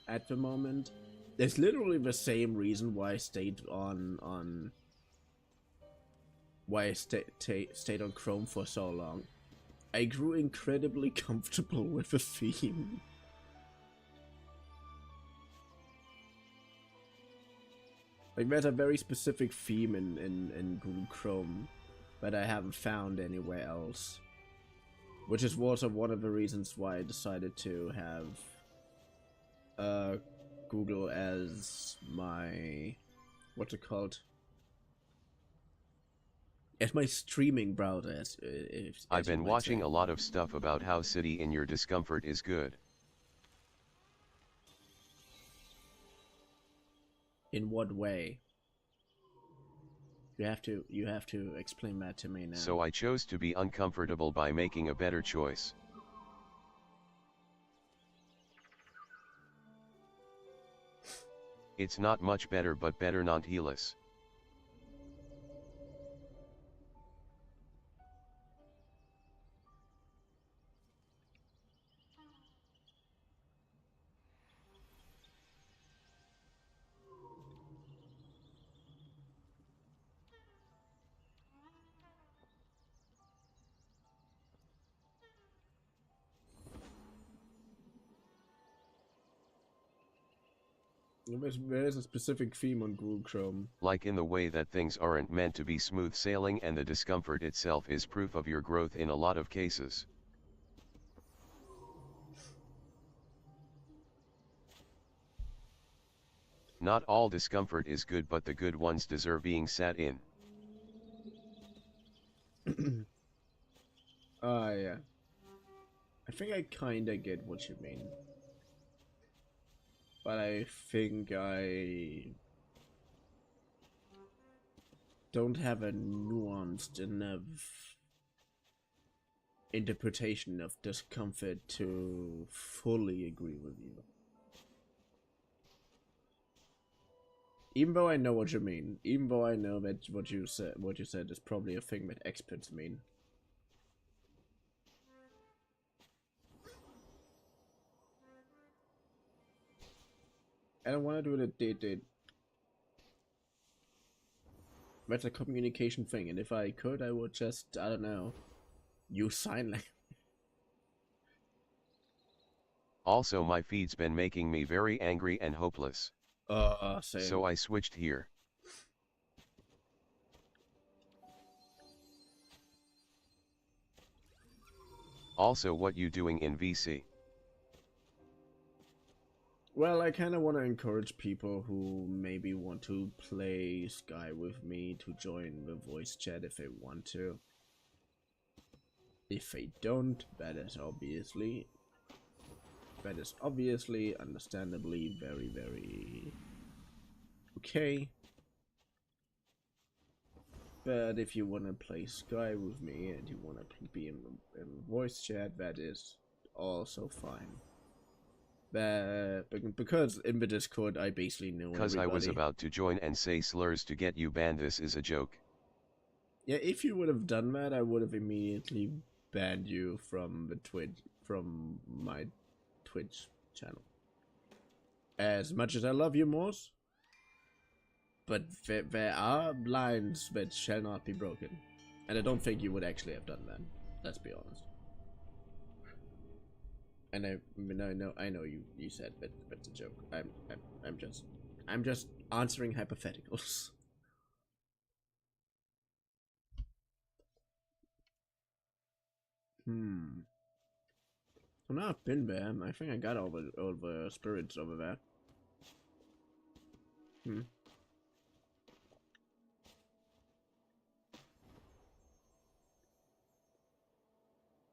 at the moment, it's literally the same reason why I stayed on stayed on Chrome for so long. I grew incredibly comfortable with the theme. Like, there's a very specific theme in Google Chrome that I haven't found anywhere else. Which is also one of the reasons why I decided to have Google as my... what's it called? As my streaming browser. I've been watching a lot of stuff about how City in Your Discomfort is good. In what way? You have to explain that to me now. So I chose to be uncomfortable by making a better choice. It's not much better, but better nonetheless. There's a specific theme on Google Chrome. Like in the way that things aren't meant to be smooth sailing, and the discomfort itself is proof of your growth in a lot of cases. Not all discomfort is good, but the good ones deserve being sat in. Yeah. I think I kinda get what you mean. But I think I don't have a nuanced enough interpretation of discomfort to fully agree with you. Even though I know what you mean, even though I know that what you said is probably a thing that experts mean. I don't want to do it date. That's a communication thing, and if I could, I would just, I don't know, use sign language. Also, my feed's been making me very angry and hopeless. Same. So I switched here. Also, what you doing in VC? Well, I kind of want to encourage people who maybe want to play Sky with me to join the voice chat if they want to. If they don't, that is obviously, understandably, very okay. But if you want to play Sky with me and you want to be in the voice chat, that is also fine. Because in the Discord I basically know everybody. Because I was about to join and say slurs to get you banned. This is a joke. Yeah, if you would have done that, I would have immediately banned you from my Twitch channel. As much as I love you, Morse, but there are lines that shall not be broken, and I don't think you would actually have done that. Let's be honest. And I know you said that that's a joke. I'm just answering hypotheticals. Well, now I've been there. I think I got all the spirits over there.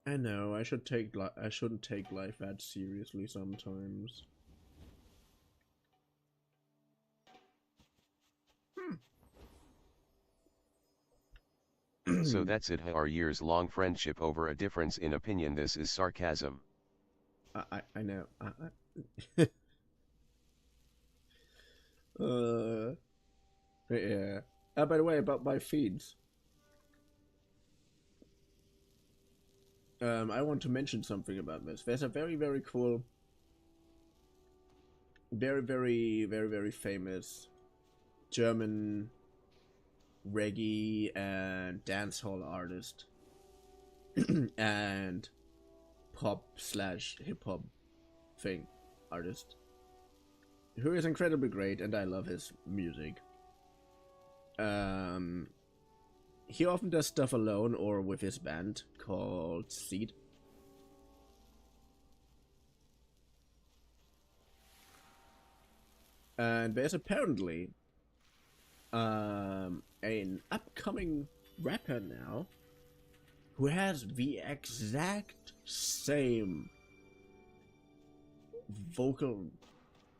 I know, I shouldn't take life that seriously sometimes. So that's it. Our years-long friendship over a difference in opinion. This is sarcasm. I know. Yeah. By the way, about my feeds. I want to mention something about this. There's a very, very cool, very famous German reggae and dancehall artist and pop/hip-hop thing artist who is incredibly great, and I love his music. He often does stuff alone or with his band called Seed. And there's apparently an upcoming rapper now who has the exact same vocal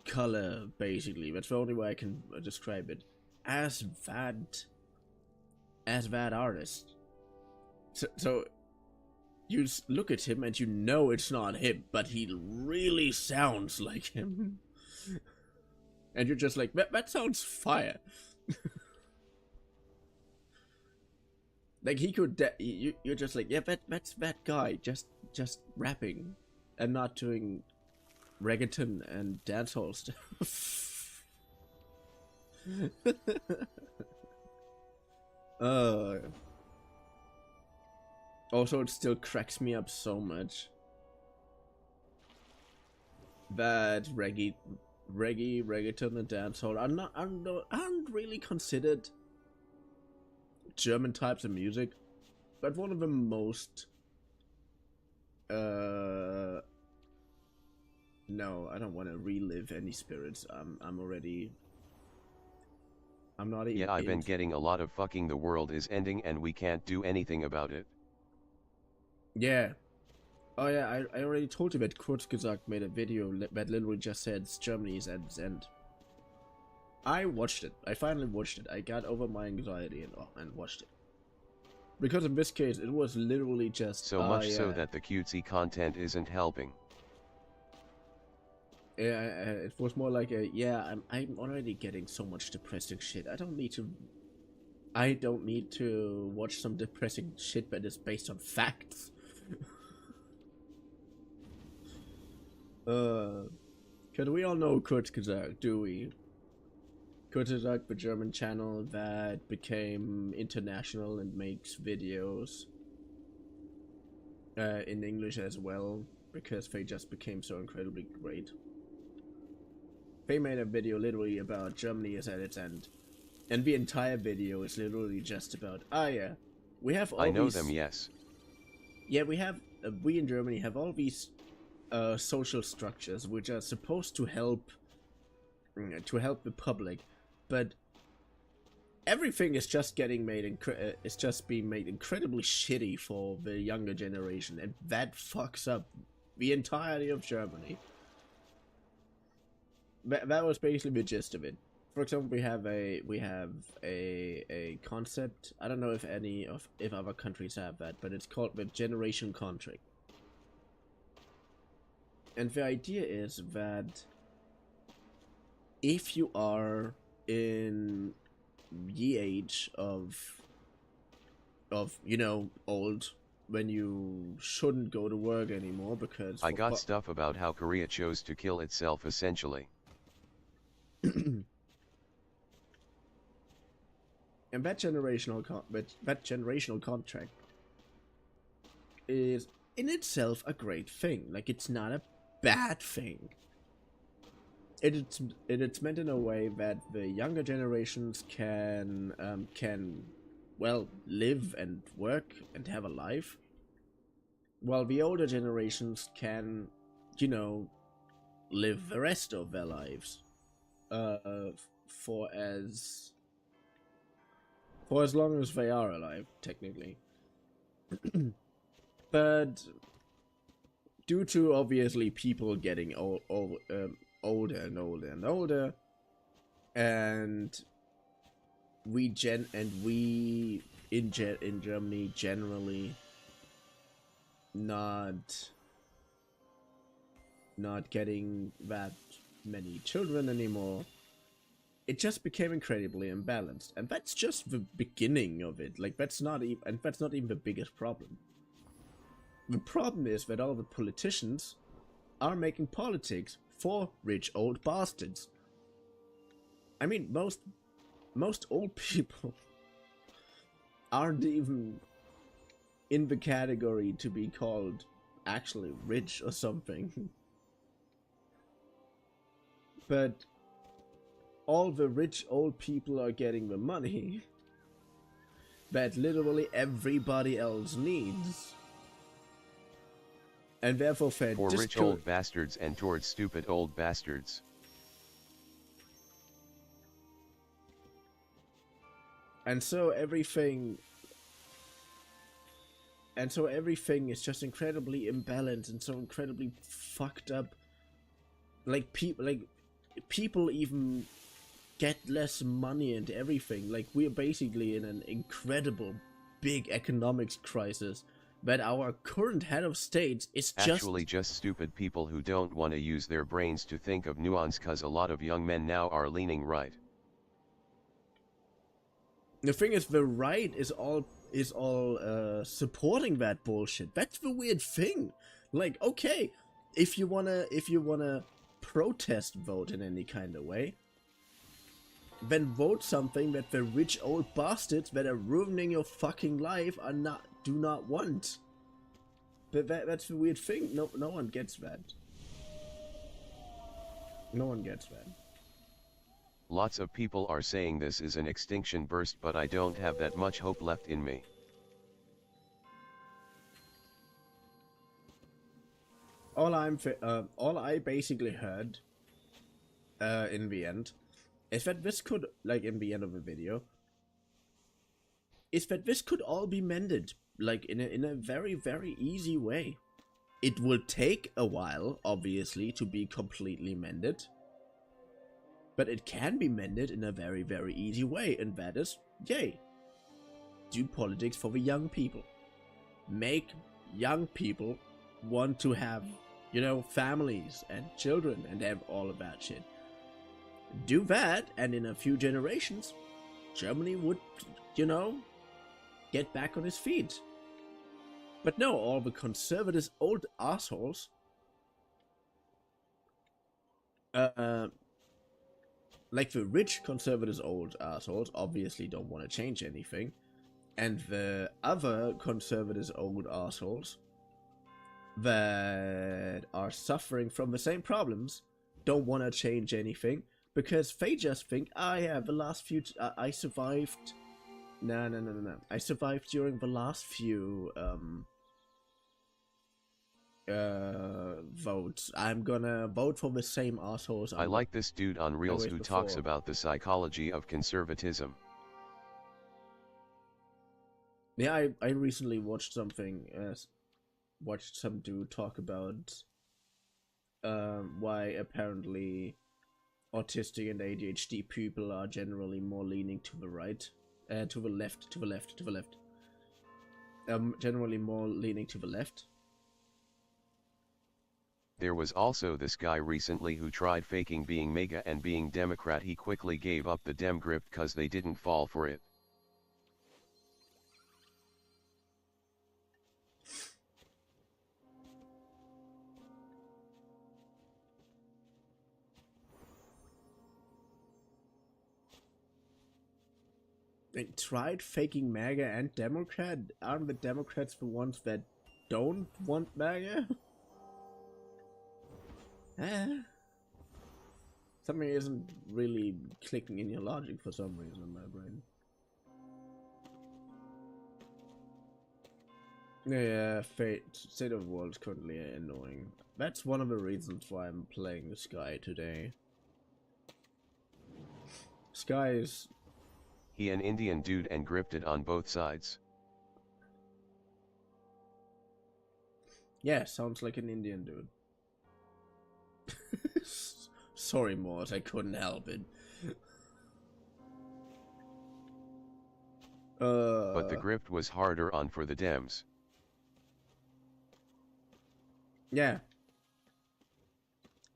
color, basically. That's the only way I can describe it. As that artist. So you look at him and you know it's not him, but he really sounds like him. And you're just like, that sounds fire. Like he could, you're just like, yeah, that's that guy, just rapping and not doing reggaeton and dancehall stuff. Also, it still cracks me up so much that reggaeton and dancehall aren't really considered German types of music, but one of the most no, I don't want to relive any spirits. I'm not even. Yeah, I've been getting a lot of fucking the world is ending and we can't do anything about it. Yeah. Oh yeah, I already told you that Kurzgesagt made a video that literally just said Germany is at its end. I watched it. I finally watched it. I got over my anxiety and watched it. Because in this case, it was literally just... So much so that the cutesy content isn't helping. Yeah, it was more like a, yeah, I'm already getting so much depressing shit. I don't need to watch some depressing shit that is based on facts. Cause we all know Kurzgesagt, do we? Kurzgesagt, the German channel that became international and makes videos in English as well, because they just became so incredibly great. They made a video literally about Germany is at its end, and the entire video is literally just about, yeah, we have all I know these... them, yes. Yeah, we in Germany have all these social structures which are supposed to help the public, but everything is just getting made being made incredibly shitty for the younger generation, and that fucks up the entirety of Germany. That was basically the gist of it. For example, we have a concept. I don't know if if other countries have that, but it's called the generation contract. And the idea is that if you are in the age of old, when you shouldn't go to work anymore because I got stuff about how Korea chose to kill itself essentially. And that generational contract is in itself a great thing. Like, it's not a bad thing. It's meant in a way that the younger generations can well, live and work and have a life, while the older generations can, live the rest of their lives for as long as they are alive, technically. But due to obviously people getting older and in Germany generally not getting that many children anymore. It just became incredibly imbalanced, and that's just the beginning of it. Like, that's not even the biggest problem. The problem is that all the politicians are making politics for rich old bastards. I mean, most old people aren't even in the category to be called actually rich or something. But all the rich old people are getting the money that literally everybody else needs. And therefore for rich old bastards and towards stupid old bastards. And so everything is just incredibly imbalanced and so incredibly fucked up. Like people even get less money and everything. Like, we're basically in an incredible big economics crisis that our current head of state is actually just stupid people who don't want to use their brains to think of nuance, cause a lot of young men now are leaning right. The thing is, the right is all supporting that bullshit. That's the weird thing. Like, okay, if you wanna protest vote in any kind of way, then vote something that the rich old bastards that are ruining your fucking life do not want. But that's the weird thing. No one gets that. No one gets that. Lots of people are saying this is an extinction burst, but I don't have that much hope left in me. All I basically heard in the end is that this could, like in the end of the video, is that this could all be mended, like in a very, very easy way. It will take a while, obviously, to be completely mended, but it can be mended in a very, very easy way, and that is, yay, do politics for the young people. Make young people want to have, you know, families and children and have all of that shit. Do that, and in a few generations, Germany would, you know, get back on its feet. But no, all the conservative old assholes like the rich conservative old assholes obviously don't want to change anything, and the other conservative old assholes that are suffering from the same problems don't want to change anything because they just think, I survived. No. I survived during the last few votes. I'm gonna vote for the same assholes. I like this dude on Reels who talks about the psychology of conservatism. Yeah, I recently watched something, watched some dude talk about why apparently autistic and ADHD people are generally more leaning to the right, to the left, generally more leaning to the left. There was also this guy recently who tried faking being MAGA and being Democrat. He quickly gave up the Dem grip cause they didn't fall for it. They tried faking MAGA and Democrat? Aren't the Democrats the ones that don't want MAGA? Something isn't really clicking in your logic for some reason in my brain. Yeah, State of the World is currently annoying. That's one of the reasons why I'm playing the Sky today. Sky is... He an Indian dude and gripped it on both sides. Yeah, sounds like an Indian dude. Sorry, Mort, I couldn't help it. But the grift was harder on for the Dems. Yeah.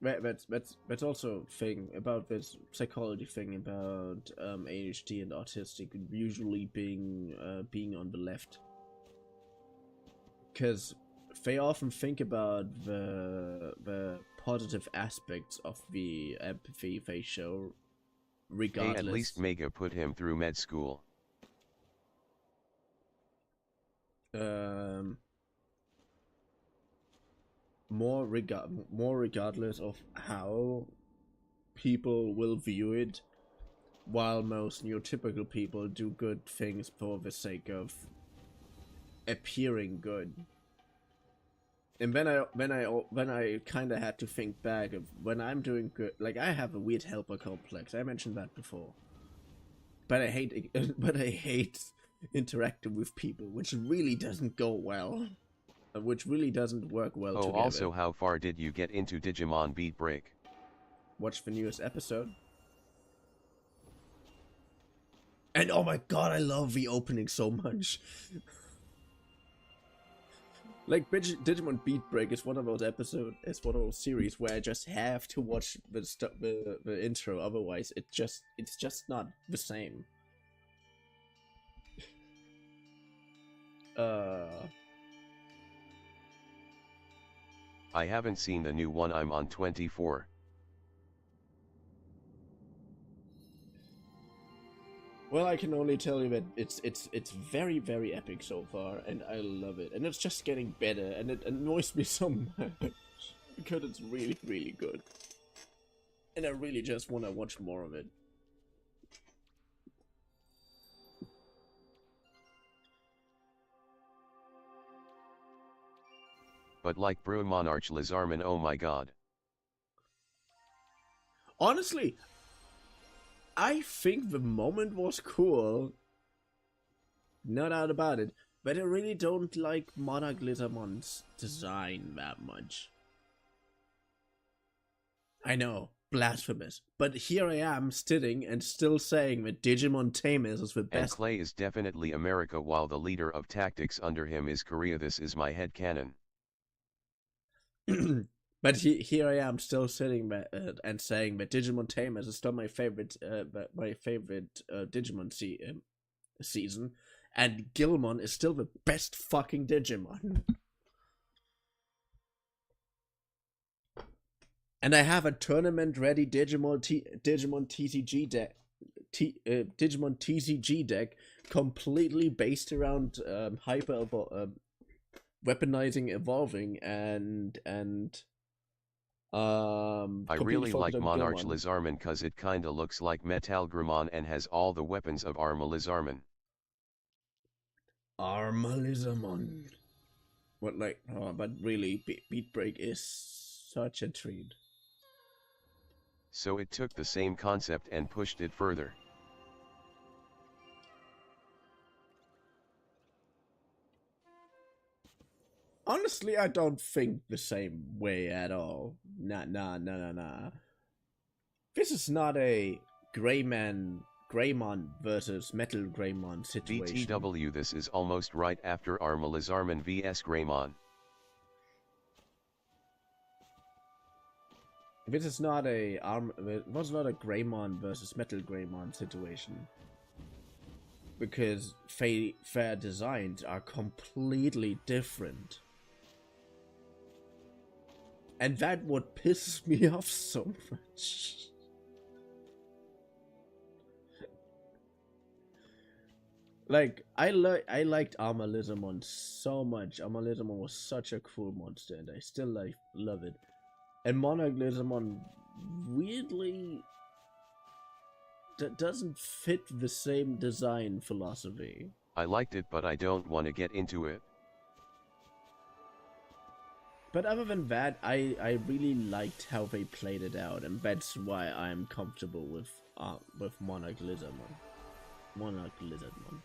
That's also a thing about this psychology thing about ADHD and autistic usually being on the left, because they often think about the positive aspects of the empathy they show, regardless. Hey, at least Mega put him through med school. More regardless of how people will view it, while most neurotypical people do good things for the sake of appearing good. And when I kind of had to think back of when I'm doing good, like I have a weird helper complex. I mentioned that before. But I hate interacting with people, which really doesn't go well. Which really doesn't work well together. Also, how far did you get into Digimon Beat Break? Watch the newest episode. And oh my god, I love the opening so much. Like, Digimon Beat Break is one of those episodes, it's one of those series where I just have to watch the intro, otherwise it's just not the same. I haven't seen the new one. I'm on 24. Well, I can only tell you that it's very, very epic so far, and I love it. And it's just getting better, and it annoys me so much because it's really, really good. And I really just want to watch more of it. But like Bro Monarch Lizarman, oh my god. Honestly, I think the moment was cool. No doubt about it. But I really don't like Monarch Lizarmon's design that much. I know, blasphemous. But here I am sitting and still saying that Digimon Tamers is the best. And Clay is definitely America while the leader of tactics under him is Korea. This is my headcanon. But here I am still sitting and saying that Digimon Tamers is still my favorite Digimon season, and Gilmon is still the best fucking Digimon. And I have a tournament-ready Digimon TCG deck, Digimon TCG deck, completely based around weaponizing, evolving, and I really like Monarch Lizarman cause it kinda looks like Metalgramon and has all the weapons of Arma Lizarman. Arma Lizarman. What, like, oh, but really, Beat Break is such a treat. So it took the same concept and pushed it further. Honestly, I don't think the same way at all. Nah. This is not a Greymon versus Metal Greymon situation. BTW, this is almost right after Arma Lizarman vs Greymon. This is not a Greymon versus Metal Greymon situation. Because their designs are completely different. And that would piss me off so much. Like, I liked Arma Lizarmon so much. Arma Lizarmon was such a cool monster, and I still love it. And Monarch Lizarmon weirdly doesn't fit the same design philosophy. I liked it, but I don't want to get into it. But other than that, I really liked how they played it out, and that's why I'm comfortable with Monarch Lizardmon. Monarch Lizardmon.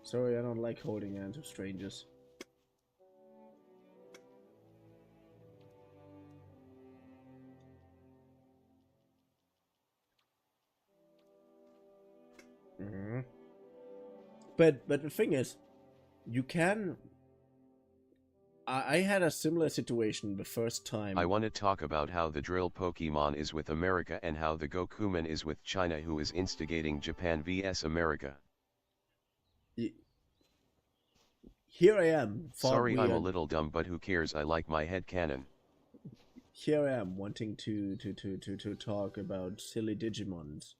Sorry, I don't like holding hands with strangers. Mhm. But the thing is, you can. I had a similar situation the first time. I want to talk about how the drill Pokemon is with America and how the Gokuman is with China, who is instigating Japan vs America. Here I am, Sorry, I'm a little dumb, but who cares? I like my headcanon. Here I am wanting to talk about silly Digimons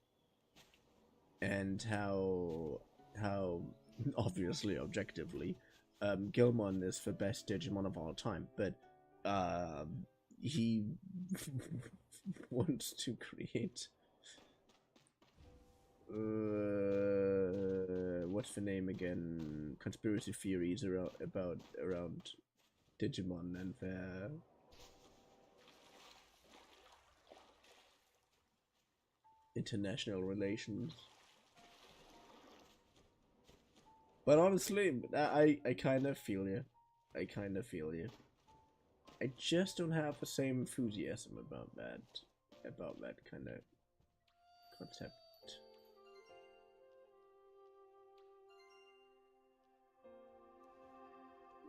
and how obviously objectively Gilmon is the best Digimon of all time, but he wants to create what's the name again? Conspiracy theories around Digimon and their international relations. But honestly, I kind of feel you. I kind of feel you. I just don't have the same enthusiasm about that kind of concept.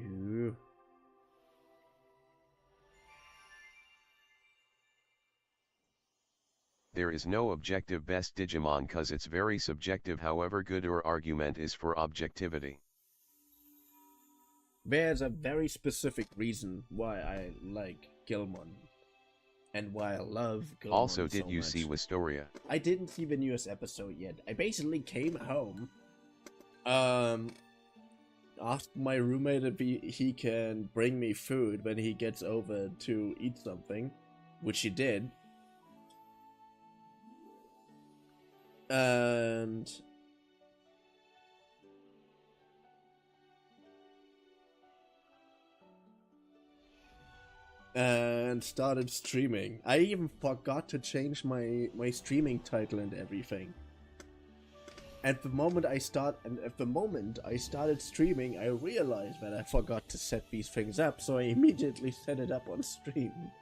Ew. There is no objective best Digimon cause it's very subjective, however good your argument is for objectivity. There's a very specific reason why I like Gilmon. And why I love Gilmon Also, so did you much. see Wistoria? I didn't see the newest episode yet. I basically came home, asked my roommate if he can bring me food when he gets over to eat something, which he did. And started streaming. I even forgot to change my streaming title and everything. At the moment I started streaming, I realized that I forgot to set these things up, so I immediately set it up on stream.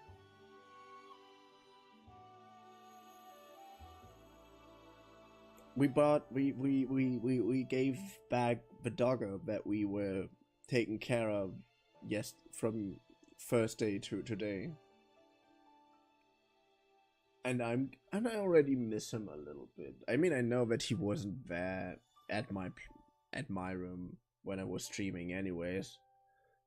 We gave back the doggo that we were taking care of from Thursday to today. And I already miss him a little bit. I mean, I know that he wasn't there at my room when I was streaming anyways,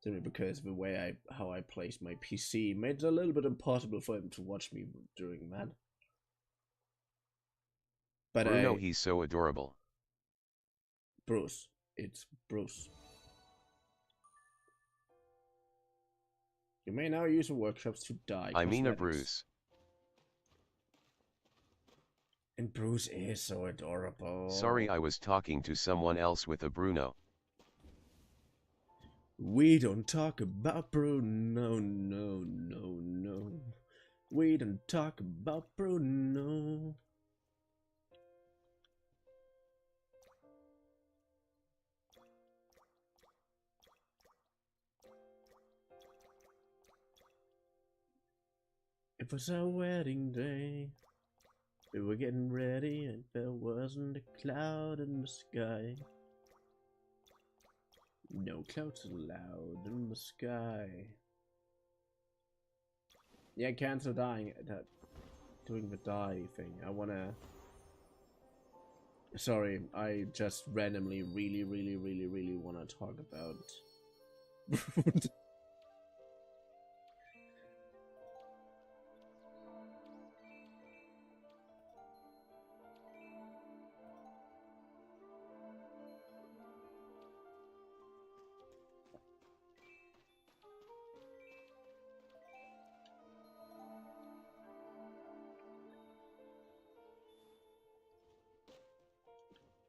simply because the way how I placed my PC made it a little bit impossible for him to watch me during that. But Bruno, he's so adorable. Bruce. It's Bruce. You may now use the workshops to dye I mean a cosmetics. Bruce. And Bruce is so adorable. Sorry, I was talking to someone else with a Bruno. We don't talk about Bruno, no. We don't talk about Bruno. It was our wedding day. We were getting ready and there wasn't a cloud in the sky. No clouds allowed in the sky. Yeah, cancel doing the dye thing. I wanna... Sorry, I just randomly really wanna talk about...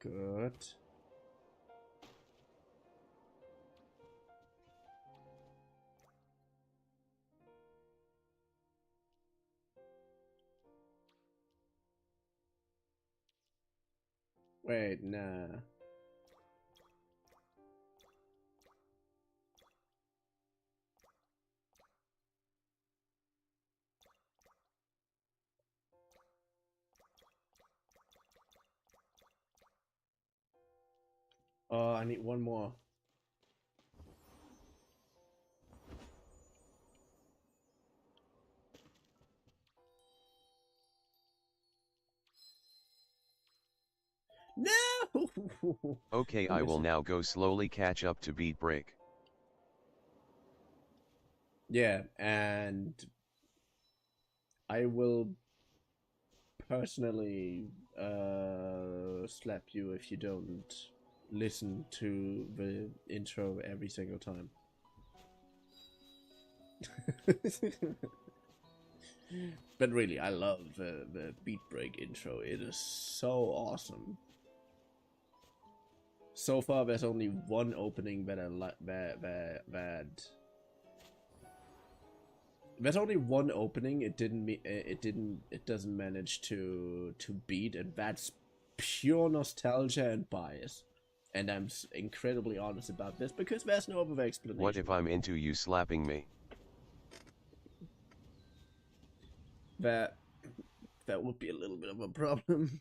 Good. Wait, nah. Oh, I need one more. No! Okay, I will now go slowly catch up to beat break. Yeah, and I will personally slap you if you don't listen to the intro every single time. But really, I love the beat break intro. It is so awesome. So far, there's only one opening that I like. There's only one opening. It doesn't manage to beat, and that's pure nostalgia and bias. And I'm incredibly honest about this because there's no other explanation. What if I'm into you slapping me? That would be a little bit of a problem.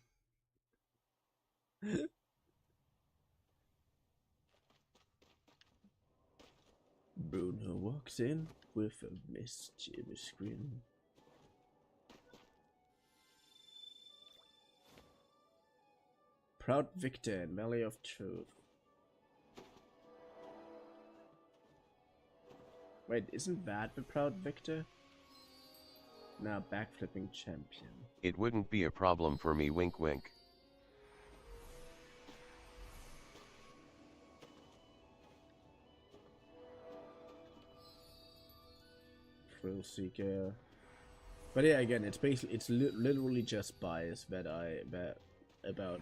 Bruno walks in with a mischievous grin. Proud victor in Valley of Truth. Wait, isn't that the proud victor? Now backflipping champion. It wouldn't be a problem for me, wink wink. Thrill seeker. But yeah, again, it's basically literally just bias that about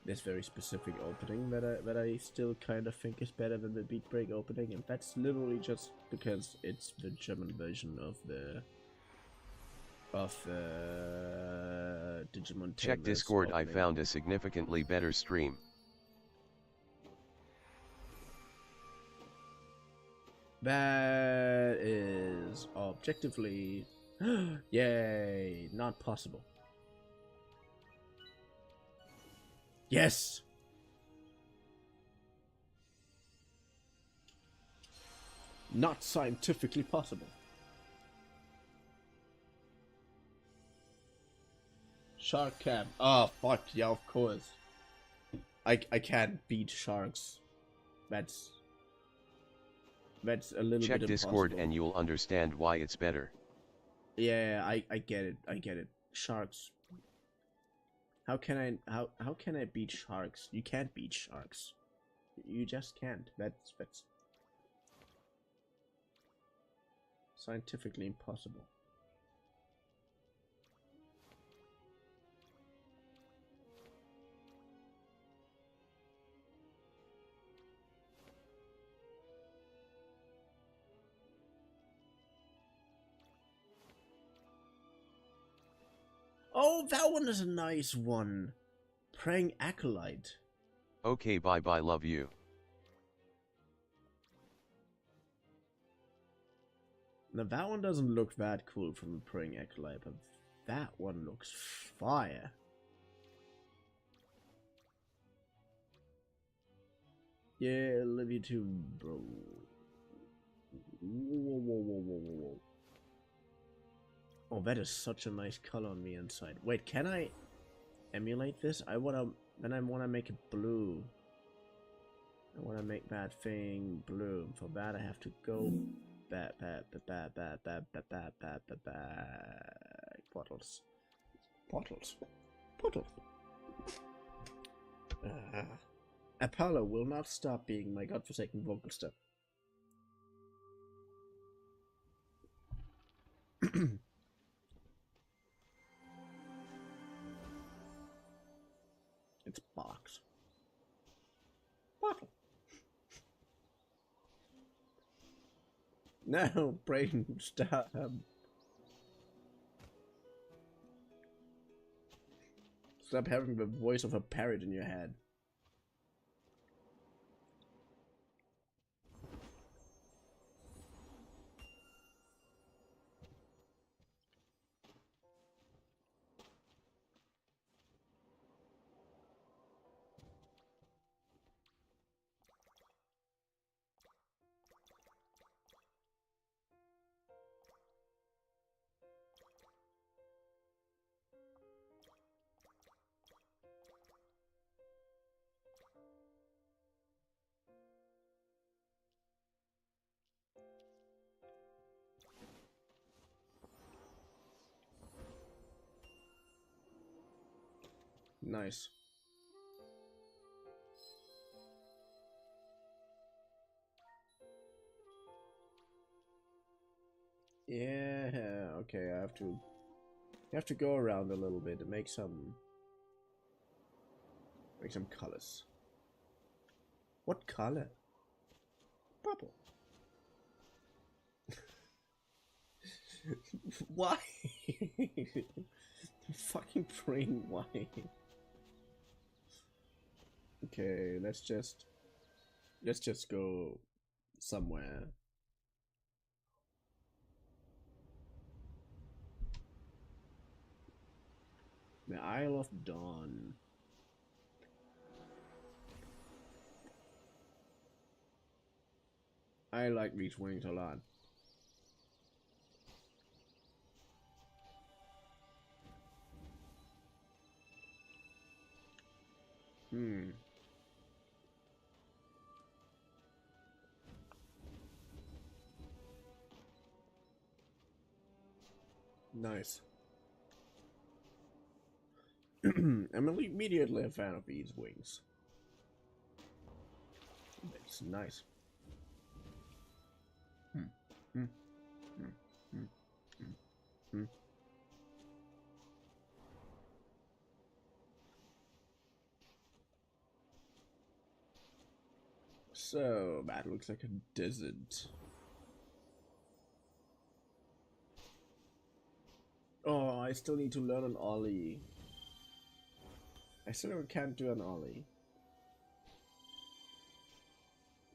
this very specific opening that I still kind of think is better than the beat break opening, and that's literally just because it's the German version of the Digimon. Check Discord, opening. I found a significantly better stream. That is objectively, yay, not possible. Yes! Not scientifically possible. Shark cam. Oh, fuck, yeah, of course. I can't beat sharks. That's a little Check bit Discord impossible. And you'll understand why it's better. Yeah, I get it. I get it. Sharks. How can I beat sharks? You can't beat sharks. You just can't. That's scientifically impossible. Oh, that one is a nice one. Praying Acolyte. Okay, bye bye, love you. Now that one doesn't look that cool from a Praying Acolyte, but that one looks fire. Yeah, LGBTQ, bro. Whoa. Oh, that is such a nice color on the inside. Wait, can I emulate this? I wanna make it blue. I wanna make that thing blue. For that I have to go back. Bottles. Apollo will not stop being my godforsaken vocal step. It's box. Bottle. No, brain, stop. Stop having the voice of a parrot in your head. Nice. Yeah, okay, I have to go around a little bit and make some colors. What color? Purple. Why? Fucking brain, why? Okay, let's just go somewhere. The Isle of Dawn. I like these wings a lot. Nice. I'm immediately a fan of these wings. It's nice. So, that looks like a desert. Oh, I still need to learn an ollie. I still can't do an ollie.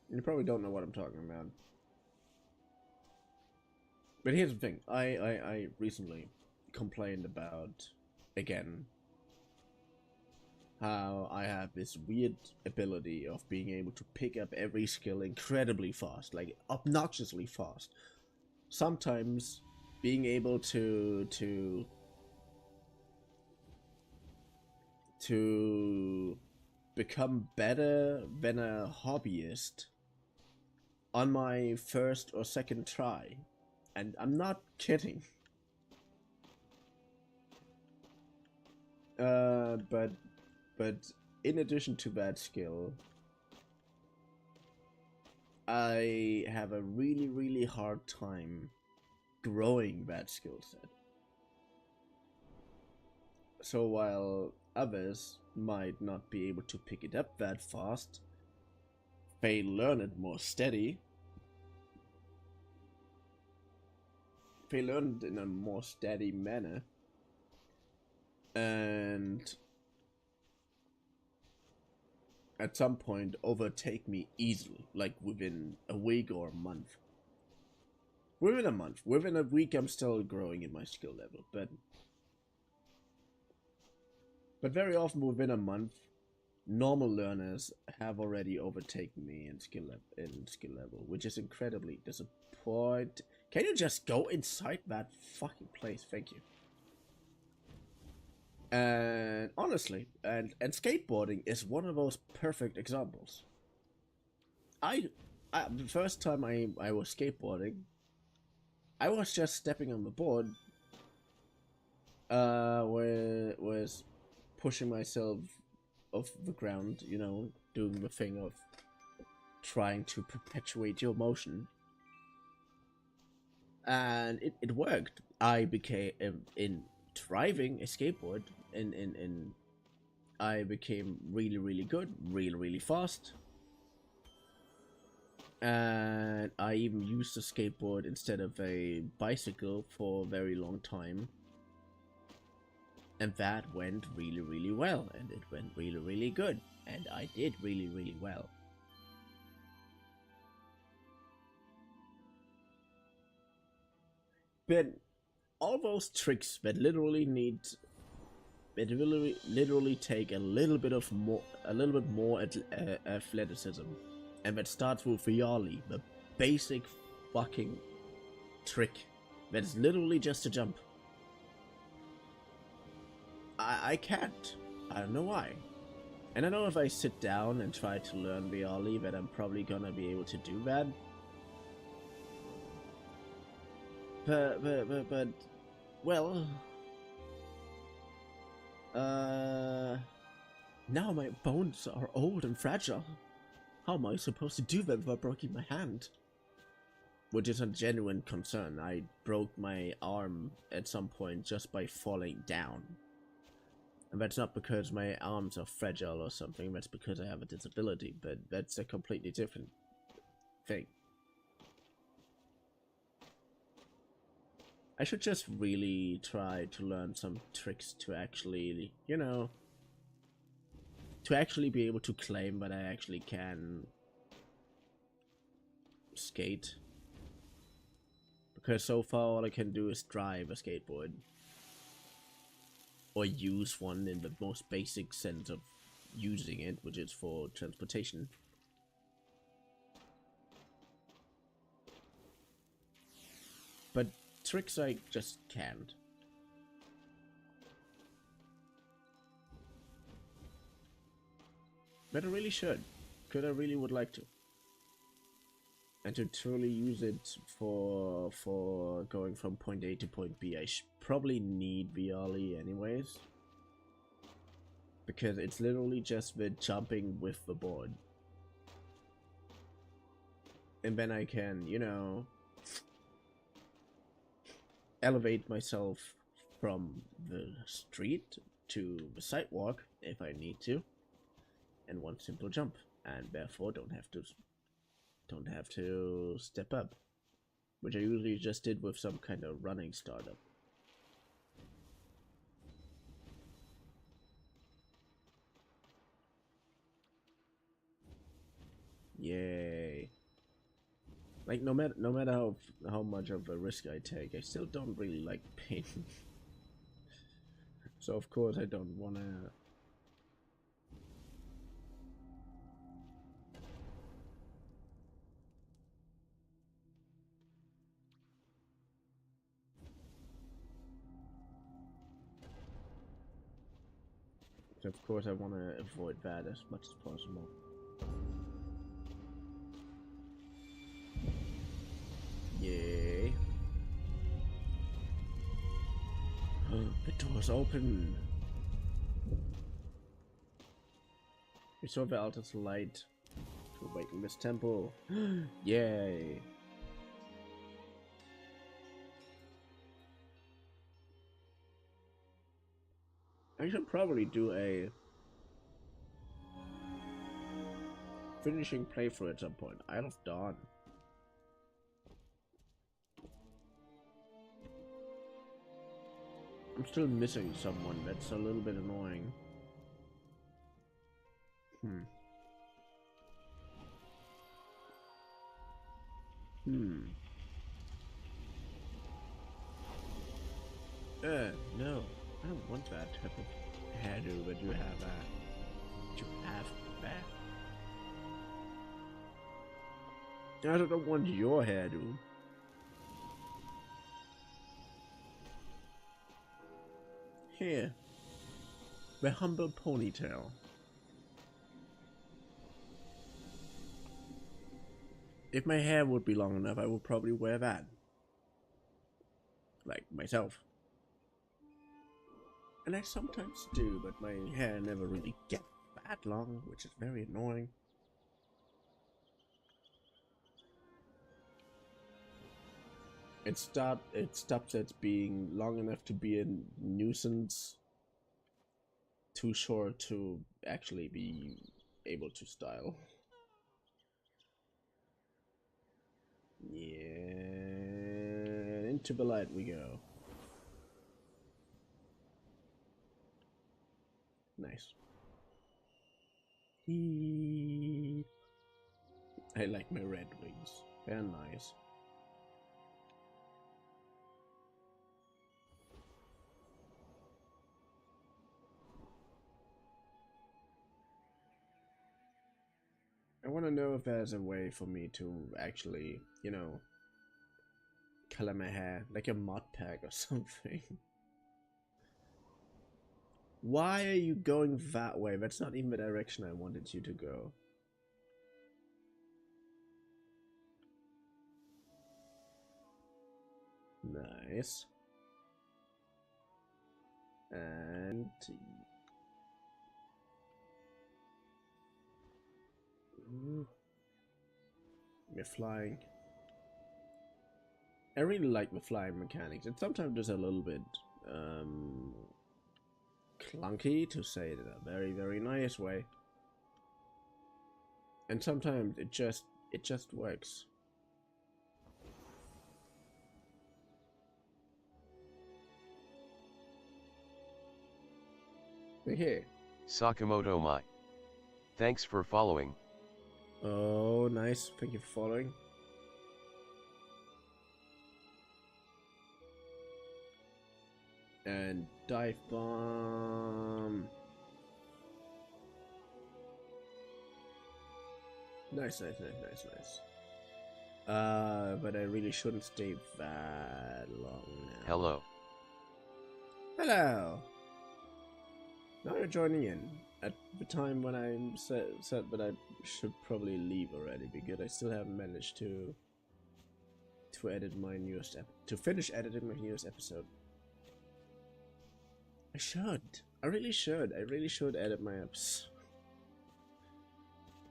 You probably don't know what I'm talking about. But here's the thing. I recently complained about, again, how I have this weird ability of being able to pick up every skill incredibly fast, like obnoxiously fast. Sometimes being able to become better than a hobbyist on my first or second try, and I'm not kidding. But in addition to that skill, I have a really hard time growing that skill set. So while others might not be able to pick it up that fast, they learn it more steady. They learn it in a more steady manner, and at some point overtake me easily, like within a week or a month. Within a month. Within a week I'm still growing in my skill level, but very often within a month, normal learners have already overtaken me in skill level, which is incredibly disappointing. Can you just go inside that fucking place? Thank you. And honestly, and skateboarding is one of those perfect examples. The first time I was skateboarding, I was just stepping on the board, was pushing myself off the ground, you know, doing the thing of trying to perpetuate your motion. And it worked. I became, in driving a skateboard, I became really good, really fast. And I even used a skateboard instead of a bicycle for a very long time. And that went really well, and it went really good, and I did really well. But all those tricks that literally take a little bit more athleticism, and that starts with the ollie, the basic fucking trick that is literally just a jump. I can't. I don't know why. And I know if I sit down and try to learn the ollie that I'm probably gonna be able to do that. But well, Now my bones are old and fragile. How am I supposed to do that without breaking my hand? Which is a genuine concern. I broke my arm at some point just by falling down. And that's not because my arms are fragile or something, that's because I have a disability, but that's a completely different thing. I should just really try to learn some tricks to actually, you know, to actually be able to claim that I actually can skate. Because so far all I can do is drive a skateboard. Or use one in the most basic sense of using it, which is for transportation. But tricks I just can't. But I really should. Because I really would like to. And to truly use it for going from point A to point B, I probably need VRLE anyways. Because it's literally just the jumping with the board. And then I can, you know, elevate myself from the street to the sidewalk if I need to. And one simple jump. And therefore don't have to step up, which I usually just did with some kind of running startup. Yay! Like no matter how much of a risk I take, I still don't really like pain. So of course I don't wanna. So of course I want to avoid that as much as possible. Yay. The door's open. Restore the altar's light to awaken this temple. Yay. I should probably do a finishing playthrough at some point. Isle of Dawn. I'm still missing someone. That's a little bit annoying. No. I don't want that type of hairdo, but you have that. I don't want your hairdo. Here. The humble ponytail. If my hair would be long enough, I would probably wear that. Like myself. And I sometimes do, but my hair never really gets that long, which is very annoying. It stops at being long enough to be a nuisance, too short to actually be able to style. Yeah, into the light we go. Nice. I like my red wings. They're nice. I want to know if there's a way for me to actually, you know, color my hair like a mod pack or something. Why are you going that way? That's not even the direction I wanted you to go. Nice. And with flying. I really like the flying mechanics. It's sometimes just a little bit clunky, to say it in a very, very nice way. And sometimes it just works. Here. Sakamoto Mai. Thanks for following. Oh, nice. Thank you for following. And dive bomb. Nice. But I really shouldn't stay that long now. Hello. Hello. Now you're joining in at the time when I said that I should probably leave already, because I still haven't managed to edit my newest to finish editing my newest episode. I should. I really should edit my apps.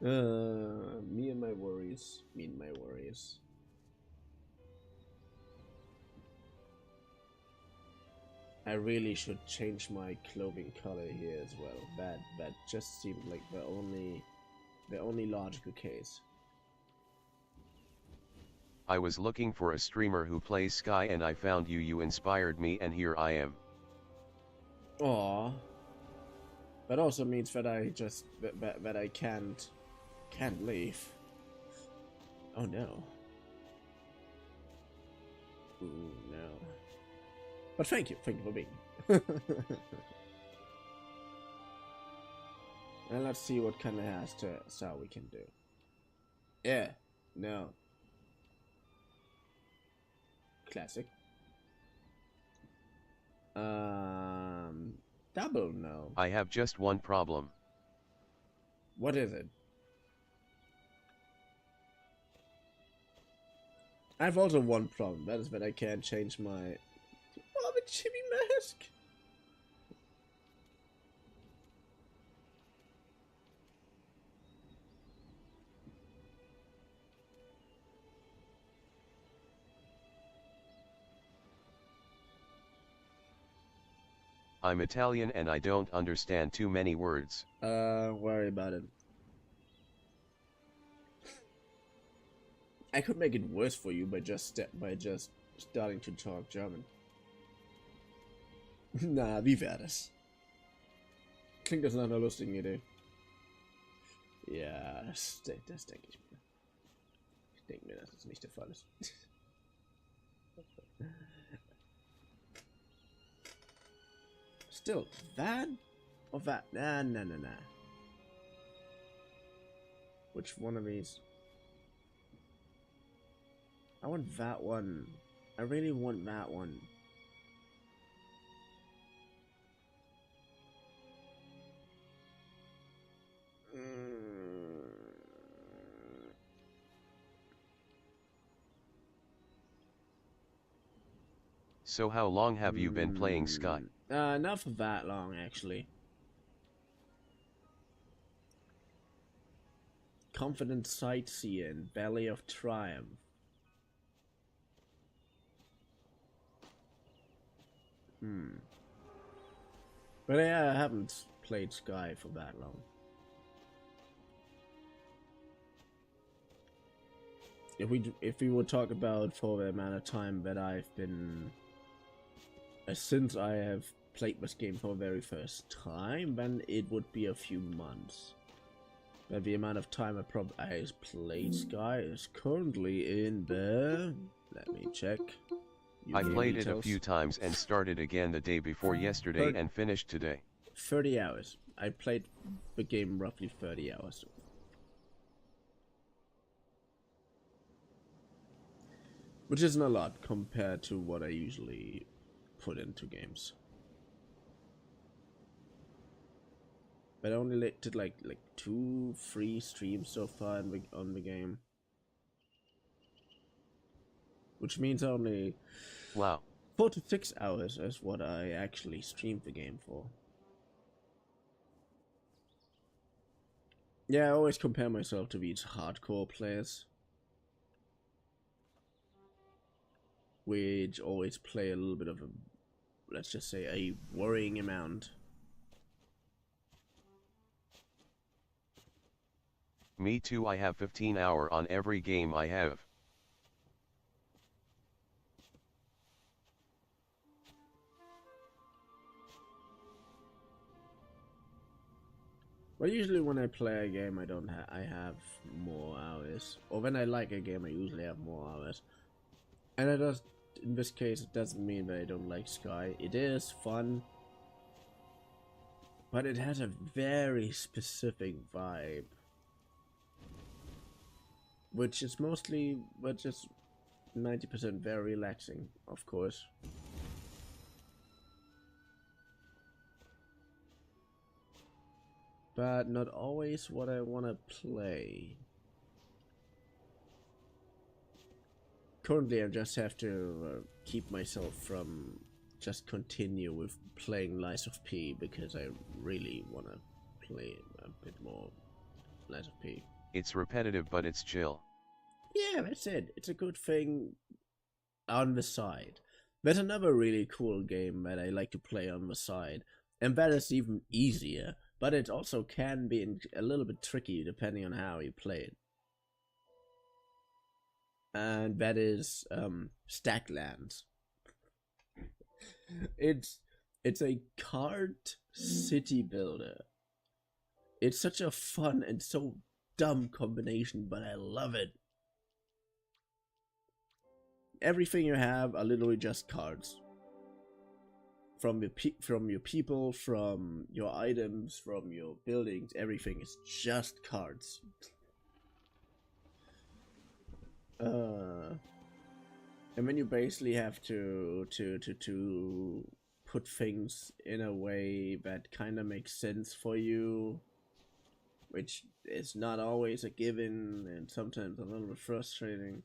Me and my worries. I really should change my clothing color here as well. That just seemed like the only logical case. I was looking for a streamer who plays Sky and I found you. You inspired me and here I am. Aww. That also means that I just that I can't leave. Oh no. Ooh no. But thank you for being here. And let's see what kind of hairstyle we can do. Yeah. No. Classic. Double no. I have just one problem. What is it? I have also one problem. That is that I can't change my... Oh, the chibi mask! I'm Italian and I don't understand too many words. Worry about it. I could make it worse for you by just starting to talk German. Na, wie wäre das? Klingt das nach einer lustigen Idee. Ja, das denke ich mir. Ich denke mir, dass das nicht der Fall ist. Still, that or that? Nah. Which one of these? I want that one. I really want that one. So how long have you been playing Sky? Not for that long, actually. Confident Sightseeing, Valley of Triumph. But yeah, I haven't played Sky for that long. If we would talk about for the amount of time that I've been since I have played this game for the very first time, then it would be a few months. But the amount of time I played Sky is currently in the... Let me check. I played it a few times and started again the day before yesterday and finished today. 30 hours. I played the game roughly 30 hours. Which isn't a lot compared to what I usually put into games. But I only did like 2-3 streams so far on the game. Which means only 4 to 6 hours is what I actually streamed the game for. Yeah, I always compare myself to these hardcore players. which always play a little bit of a, let's just say, a worrying amount. Me too, I have 15 hours on every game I have. Well, usually when I play a game, I have more hours. Or when I like a game, I usually have more hours. And it does, in this case, it doesn't mean that I don't like Sky. It is fun, but it has a very specific vibe, which is mostly, but just 90% very relaxing, of course. But not always what I want to play. Currently, I just have to keep myself from just continue with playing Lies of P, because I really want to play a bit more Lies of P. It's repetitive, but it's chill. Yeah, that's it. It's a good thing on the side. There's another really cool game that I like to play on the side, and that is even easier, but it also can be a little bit tricky depending on how you play it. And that is Stacklands. It's a card city builder. It's such a fun and so dumb combination, but I love it. Everything you have are literally just cards. From your people, from your items, from your buildings, everything is just cards. And then you basically have to put things in a way that kind of makes sense for you, which is not always a given, and sometimes a little bit frustrating.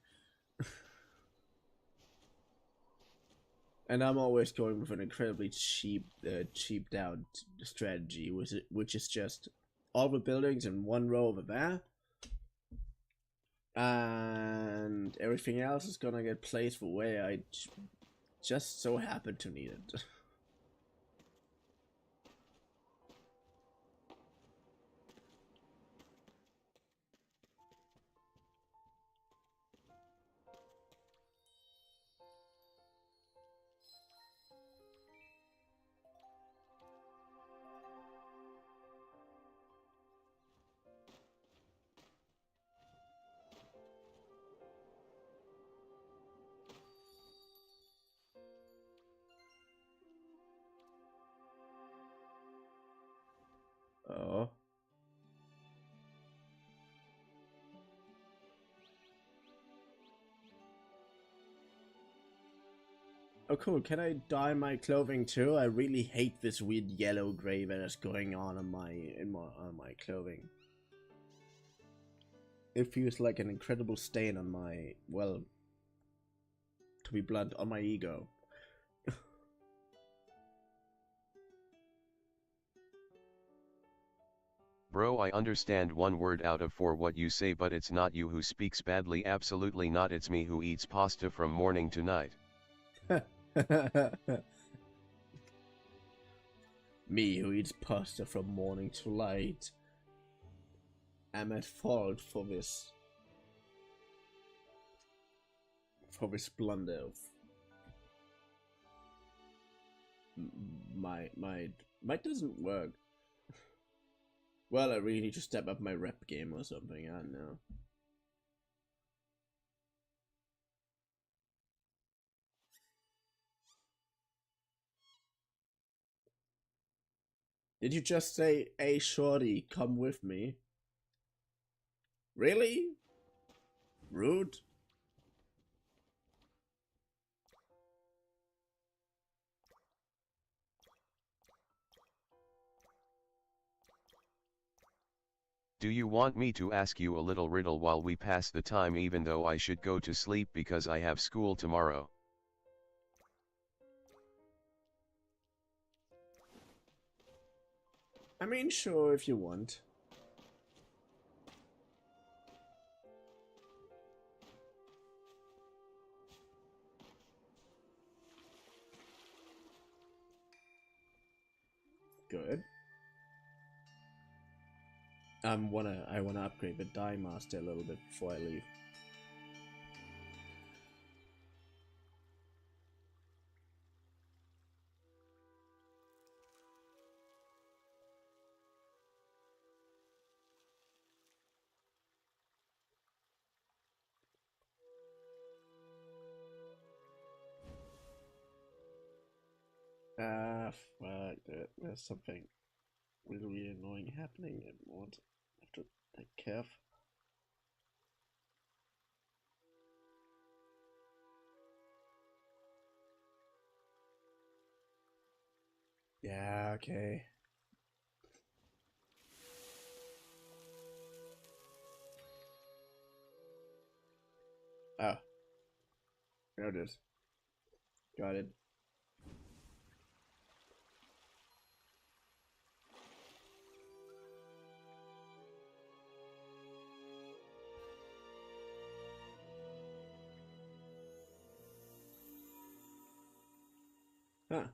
And I'm always going with an incredibly cheaped out strategy, which is just all the buildings in one row over there, and everything else is gonna get placed for where I just so happen to need it. Oh. Oh cool, can I dye my clothing too? I really hate this weird yellow gray that is going on my clothing. It feels like an incredible stain on my, well, to be blunt, on my ego. Bro, I understand one word out of four what you say, but it's not you who speaks badly, absolutely not, it's me who eats pasta from morning to night. Me who eats pasta from morning to light. I'm at fault for this. For this blunder of my doesn't work. Well, I really need to step up my rep game or something, I don't know. Did you just say, "Hey shorty, come with me"? Really? Rude. Do you want me to ask you a little riddle while we pass the time, even though I should go to sleep because I have school tomorrow? I mean, sure, if you want. I wanna upgrade the Die Master a little bit before I leave. Ah, fuck, there's something really annoying happening and won't have to take care of. Yeah, okay. Oh, there it is. Got it. Huh.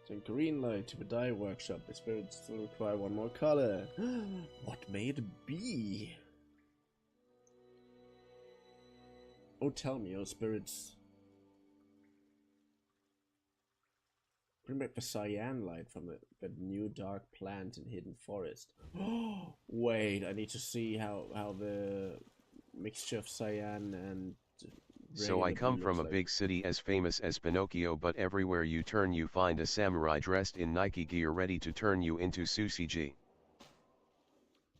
So green light to the dye workshop. The spirits still require one more color. What may it be? Oh, tell me, oh spirits. Bring back the cyan light from the new dark plant in hidden forest. Wait, I need to see how the mixture of cyan and So I come from a big city as famous as Pinocchio, but everywhere you turn you find a samurai dressed in Nike gear ready to turn you into Sushi G.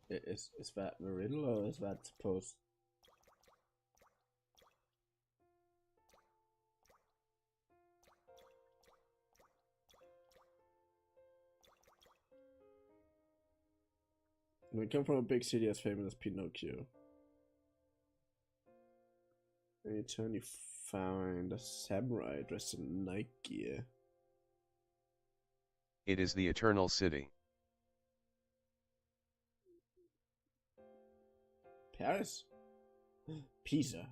Is that the riddle or is that supposed? We come from a big city as famous as Pinocchio. And you turn, you find a samurai dressed in Nike gear. It is the Eternal City. Paris? Pisa.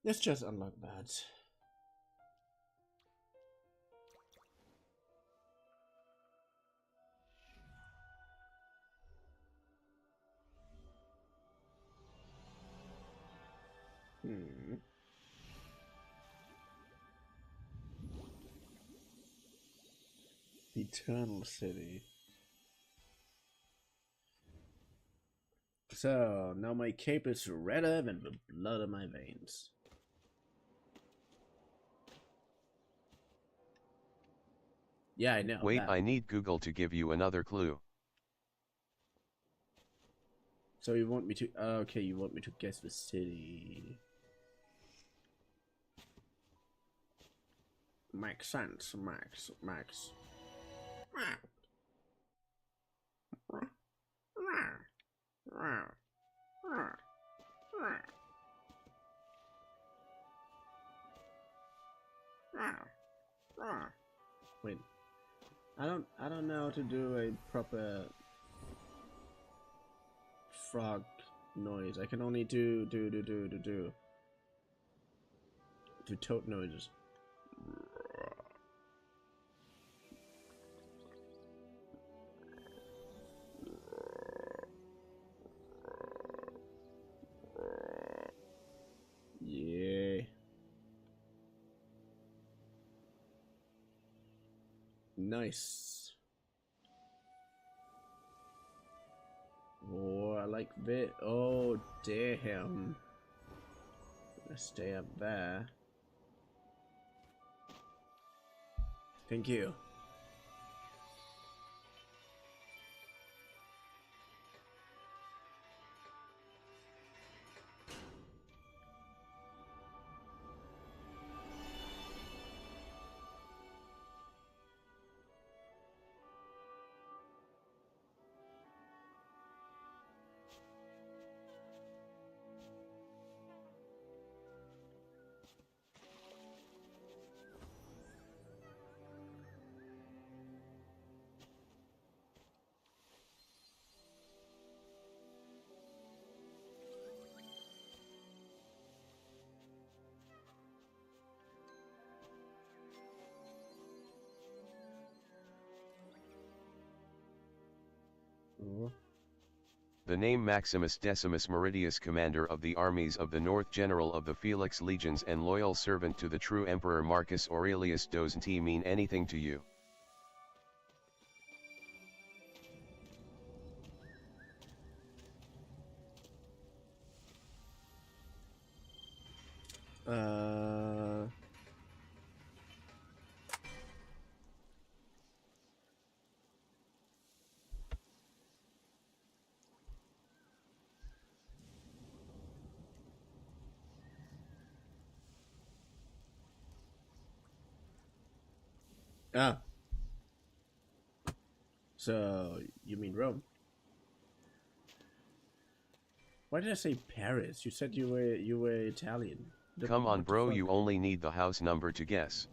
Let's just unlock that. The Eternal City. So, now my cape is redder than the blood of my veins. Yeah, I know. Wait, that. I need Google to give you another clue. So you want me to... okay, you want me to guess the city. Makes sense, Max. Wait. I don't know how to do a proper frog noise. I can only do toad noises. Yeah. Nice. Oh, I like that. Oh, damn. Let's stay up there. Thank you. Oh. The name Maximus Decimus Meridius, commander of the armies of the North, general of the Felix legions and loyal servant to the true Emperor Marcus Aurelius, doesn't he mean anything to you? Ah. So, you mean Rome? Why did I say Paris? You said you were Italian. Come on bro, you only need the house number to guess.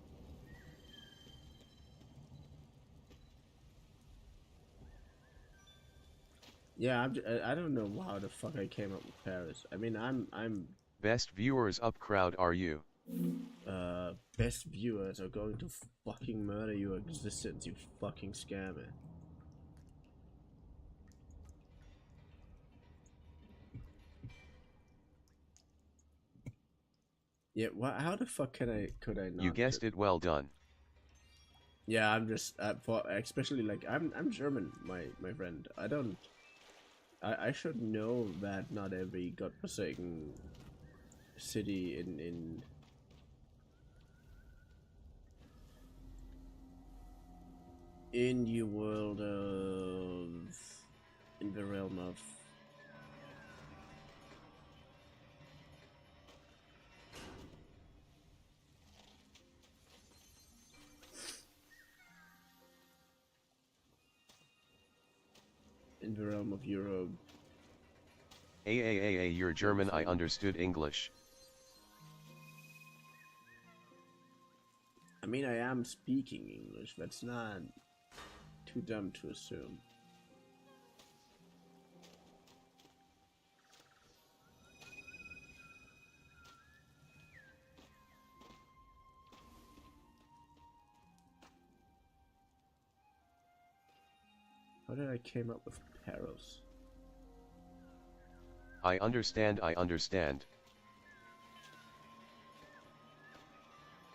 Yeah, I don't know how the fuck I came up with Paris. I mean, I'm Best viewers up crowd are you. Best viewers are going to fucking murder your existence, you fucking scammer. Yeah, how the fuck could I not? You guessed it, well done. Yeah, I'm just for especially like I'm German, my friend. I should know that not every godforsaken city in the world of in the realm of Europe. You're German, I understood English. I mean, I am speaking English. That's not too dumb to assume. How did I came up with Paros? I understand.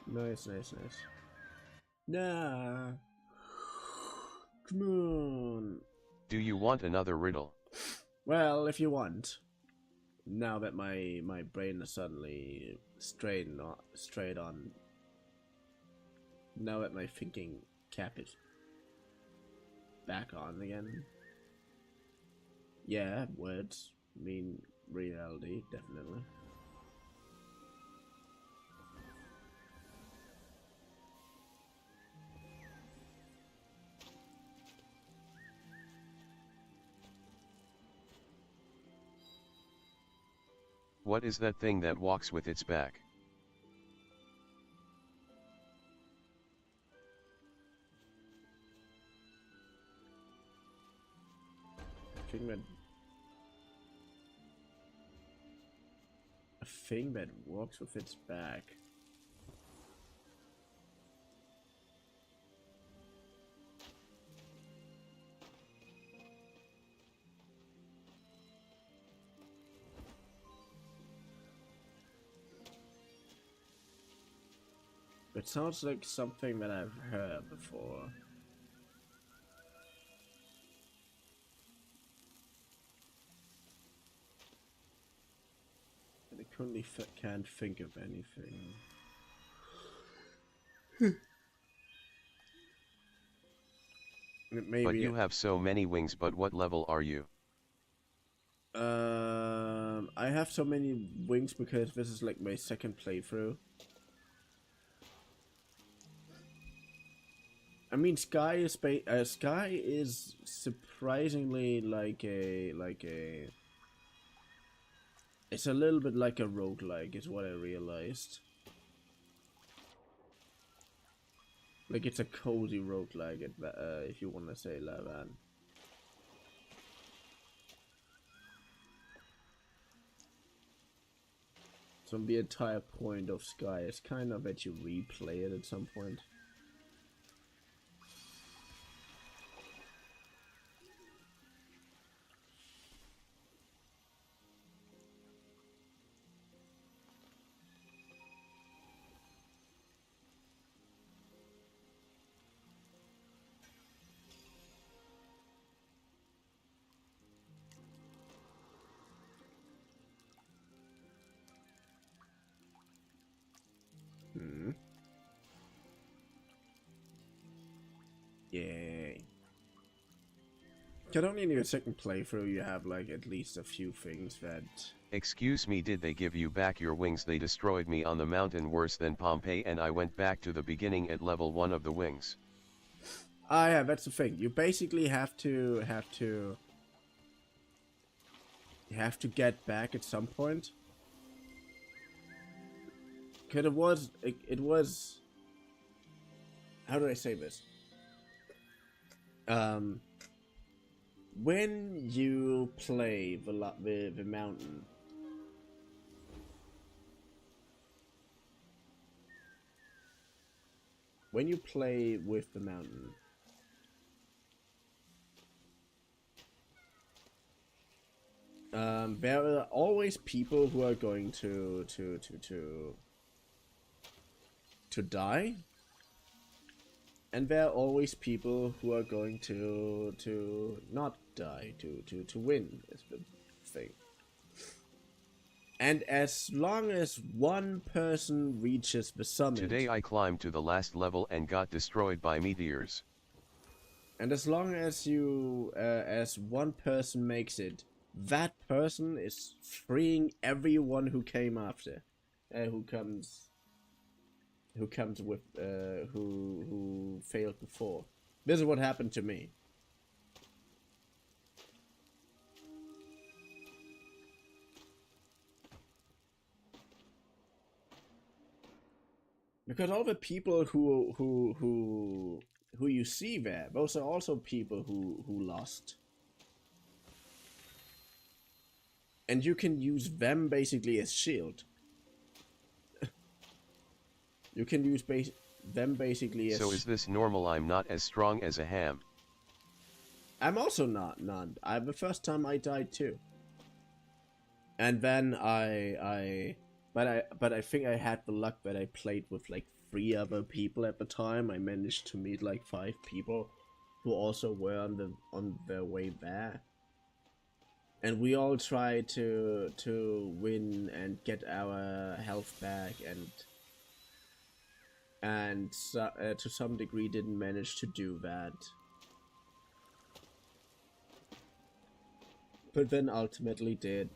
Nice. Nah. Come on. Do you want another riddle? Well, if you want. Now that my brain is suddenly straight on. Now that my thinking cap is back on again. Yeah, words mean reality, definitely. What is that thing that walks with its back? A thing that walks with its back. It sounds like something that I've heard before. And I currently can't think of anything. Maybe but you have so many wings, but what level are you? I have so many wings because this is like my second playthrough. I mean, Sky is surprisingly like a. It's a little bit like a roguelike, is what I realized. Like it's a cozy roguelike, if you want to say that. So the entire point of Sky is kind of that you replay it at some point. Yay. Can only in your second playthrough you have like at least a few things that... Excuse me, did they give you back your wings? They destroyed me on the mountain worse than Pompeii, and I went back to the beginning at level 1 of the wings. Ah, yeah, that's the thing. You basically have to get back at some point. Cause it was how do I say this? When you play the mountain, when you play with the mountain, there are always people who are going to die, and there are always people who are going to not die, to win is the thing. And as long as one person reaches the summit... Today I climbed to the last level and got destroyed by meteors. And as long as you, as one person makes it, that person is freeing everyone who came after, who comes with, who failed before. This is what happened to me. Because all the people who you see there, those are also people who lost. And you can use them basically as shield. You can use them basically as... So is this normal? I'm not as strong as a ham. I'm also not. The first time I died too. And then But I think I had the luck that I played with like 3 other people at the time. I managed to meet like 5 people who also were on their way there. And we all tried to win and get our health back, and to some degree didn't manage to do that. But then ultimately did.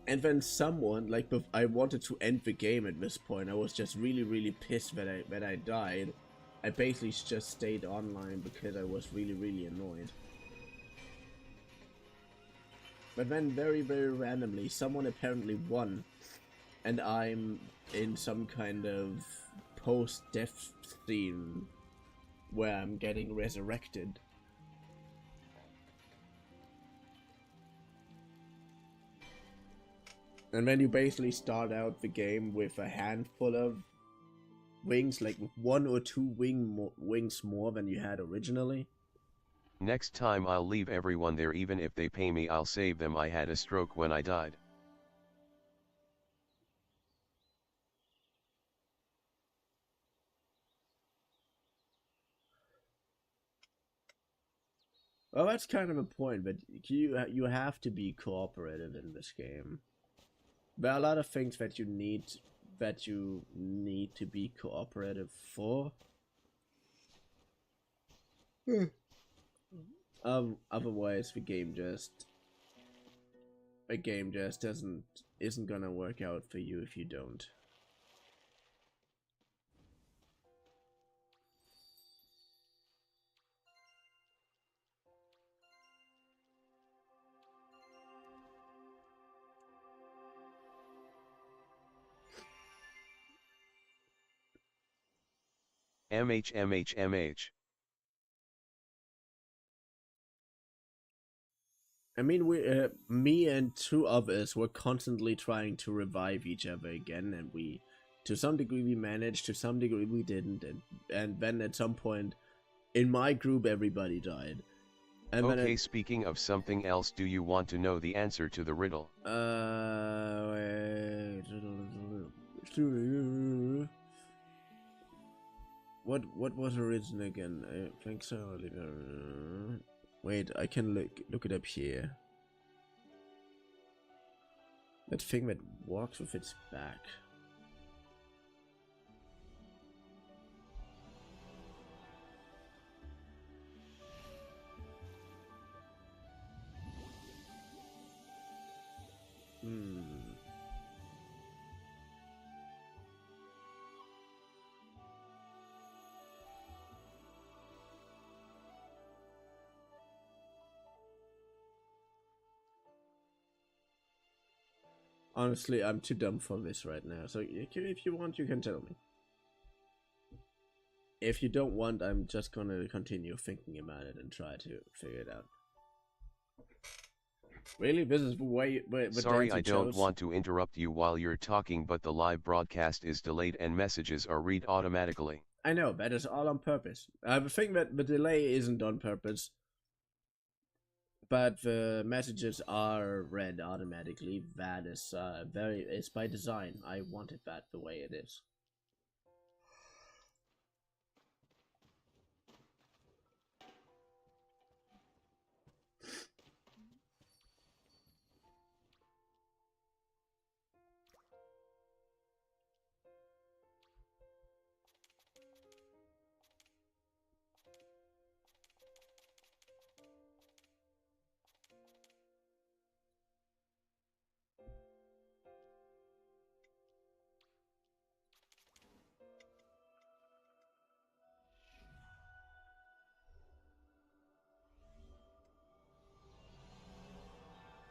And then someone, like, I wanted to end the game at this point. I was just really pissed that I died. I basically just stayed online because I was really annoyed. But then very randomly, someone apparently won. And I'm in some kind of post-death scene where I'm getting resurrected. And then you basically start out the game with a handful of wings, like with 1 or 2 wings more than you had originally. Next time I'll leave everyone there, even if they pay me. I'll save them. I had a stroke when I died. Well, that's kind of a point, but you have to be cooperative in this game. There are a lot of things that you need to be cooperative for. Otherwise the game just isn't gonna work out for you if you don't. MH. I mean, me and 2 others were constantly trying to revive each other again, and to some degree we managed, to some degree we didn't, and then at some point, in my group, everybody died. And okay, speaking of something else, do you want to know the answer to the riddle? What was origin again? I think so. Wait, I can look it up here. That thing that walks with its back. Honestly, I'm too dumb for this right now. So if you want, you can tell me. If you don't want, I'm just gonna continue thinking about it and try to figure it out. Really? This is way. Sorry, I don't want to interrupt you while you're talking, but the live broadcast is delayed and messages are read automatically. I know, that is all on purpose. I think that the delay isn't on purpose, but the messages are read automatically. That is it's by design. I wanted that the way it is.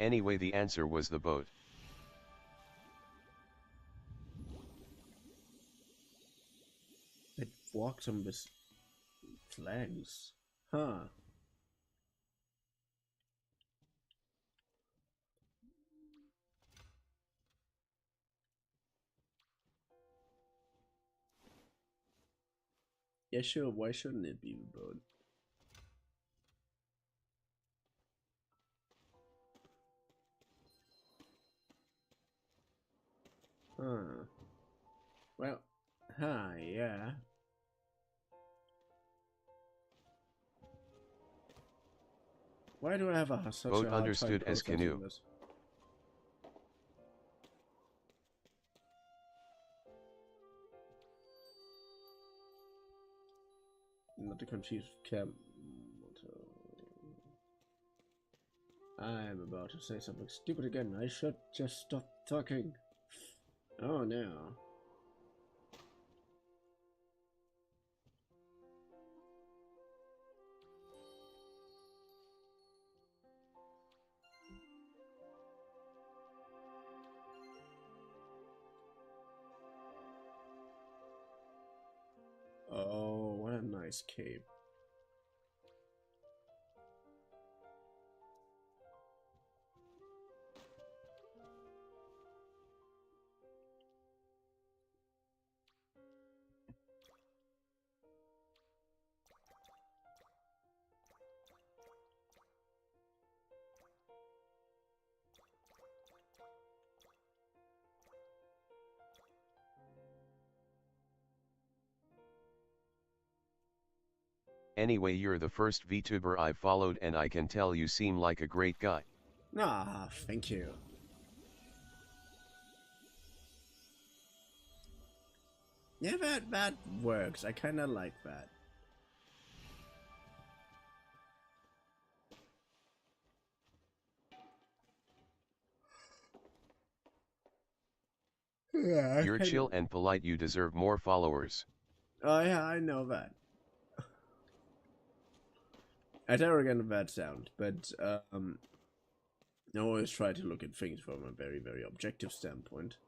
Anyway, the answer was the boat. It walks on this flags. Huh. Yeah, sure. Why shouldn't it be the boat? Huh. Well, yeah. Why do I have such a Boat hard understood time as canoe. this? Not to confuse camp. I'm about to say something stupid again. I should just stop talking. Oh no. Oh, what a nice cape. Anyway, you're the first VTuber I've followed and I can tell you seem like a great guy. Ah, thank you. Yeah, that works. I kinda like that. Yeah, You're chill and polite, you deserve more followers. Oh yeah, I know that. I arrogant that sound, but I always try to look at things from a very, very objective standpoint.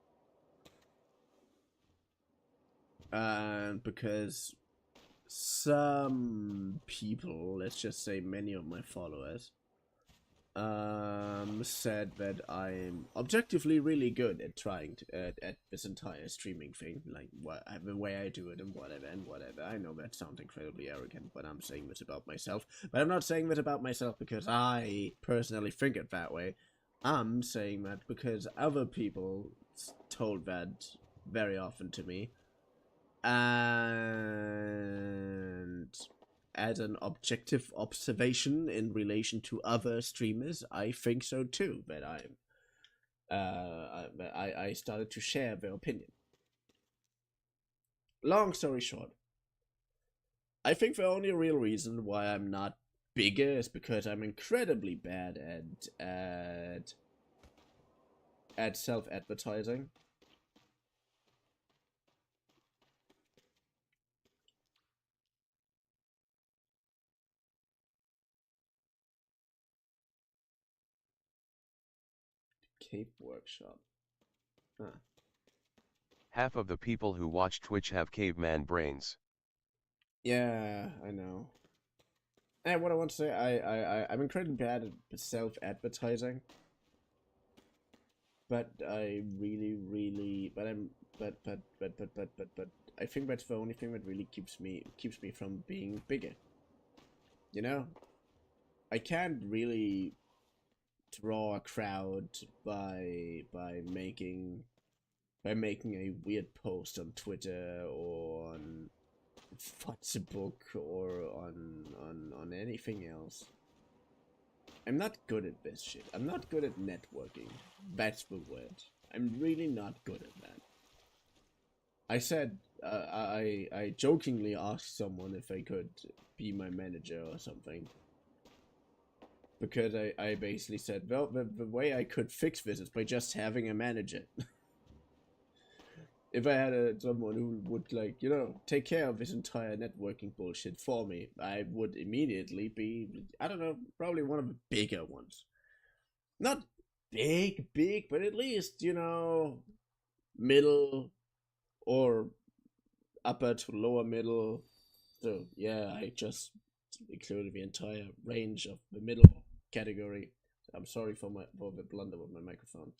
And because some people, let's just say many of my followers, said that I'm objectively really good at trying to at this entire streaming thing, like the way I do it and whatever. I know that sounds incredibly arrogant when I'm saying this about myself, but I'm not saying that about myself because I personally think it that way. I'm saying that because other people told that very often to me, and as an objective observation in relation to other streamers, I think so too. That I started to share their opinion. Long story short, I think the only real reason why I'm not bigger is because I'm incredibly bad at self-advertising. Cape workshop. Huh. Half of the people who watch Twitch have caveman brains. Yeah, I know. And what I want to say, I'm incredibly bad at self-advertising. But I really, but I'm, but, I think that's the only thing that really keeps me from being bigger. You know? I can't really draw a crowd by making a weird post on Twitter or on Facebook or on anything else. I'm not good at this shit. I'm not good at networking. That's the word. I'm really not good at that. I said, I jokingly asked someone if they could be my manager or something. Because I basically said, well, the way I could fix this is by just having a manager. If I had someone who would, like, you know, take care of this entire networking bullshit for me, I would immediately be, I don't know, probably one of the bigger ones. Not big, but at least, you know, middle or upper to lower middle. So, yeah, I just included the entire range of the middle category. I'm sorry for the blunder with my microphone.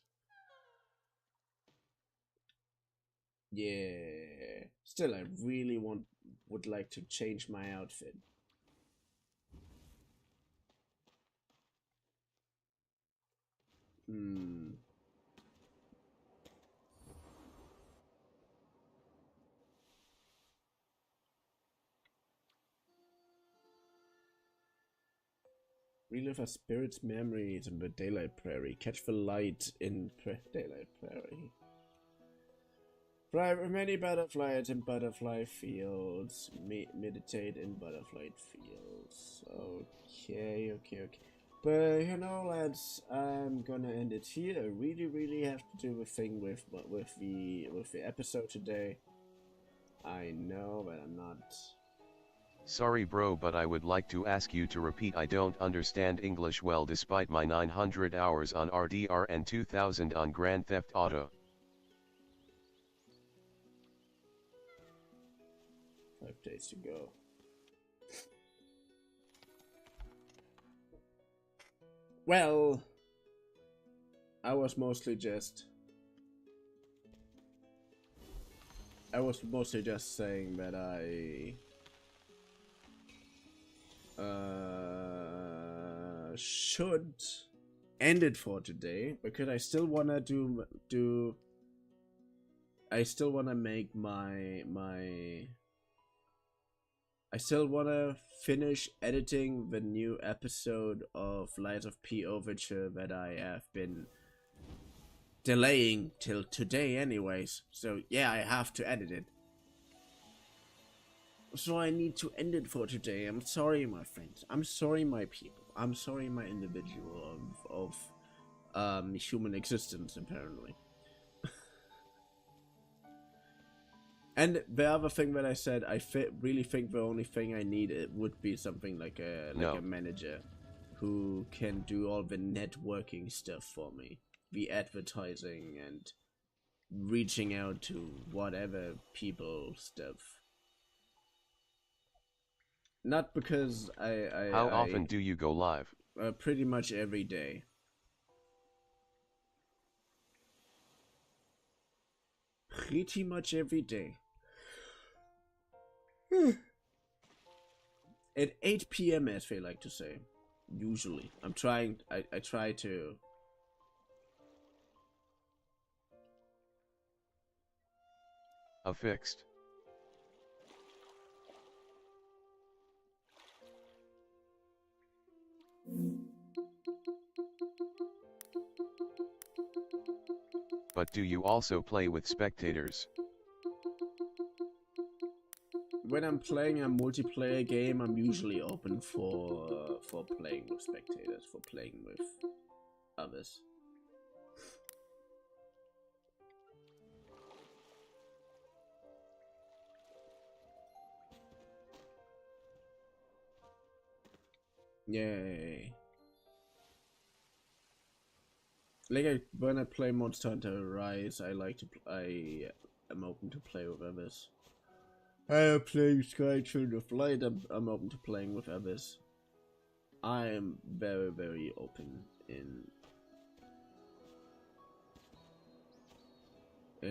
Yeah. Still, I really would like to change my outfit. Relive a spirit's memories in the daylight prairie. Catch the light in daylight prairie. Fly with many butterflies in butterfly fields. Meditate in butterfly fields. Okay. But you know, lads, I'm gonna end it here. I really have to do a thing with the episode today. I know, but I'm not. Sorry bro, but I would like to ask you to repeat. I don't understand English well despite my 900 hours on RDR and 2000 on Grand Theft Auto. 5 days to go. Well, I was mostly just saying that I should end it for today because I still wanna I still wanna make I still wanna finish editing the new episode of Light of P. Overture that I have been delaying till today anyways. So yeah, I have to edit it. So I need to end it for today. I'm sorry, my friends. I'm sorry, my people. I'm sorry, my individual of human existence, apparently. And the other thing that I said, I really think the only thing I need would be something like a manager who can do all the networking stuff for me, the advertising and reaching out to whatever people stuff. Not because How often do you go live? Pretty much every day. Pretty much every day. At 8 p.m. as they like to say. Usually. I try to. Affixed. But do you also play with spectators? When I'm playing a multiplayer game, I'm usually open for playing with spectators, for playing with others. Yay. when I play Monster Hunter Rise, I like to. I am open to play with others. I am playing skychildrenoflight. I'm open to playing with others. I am very open in.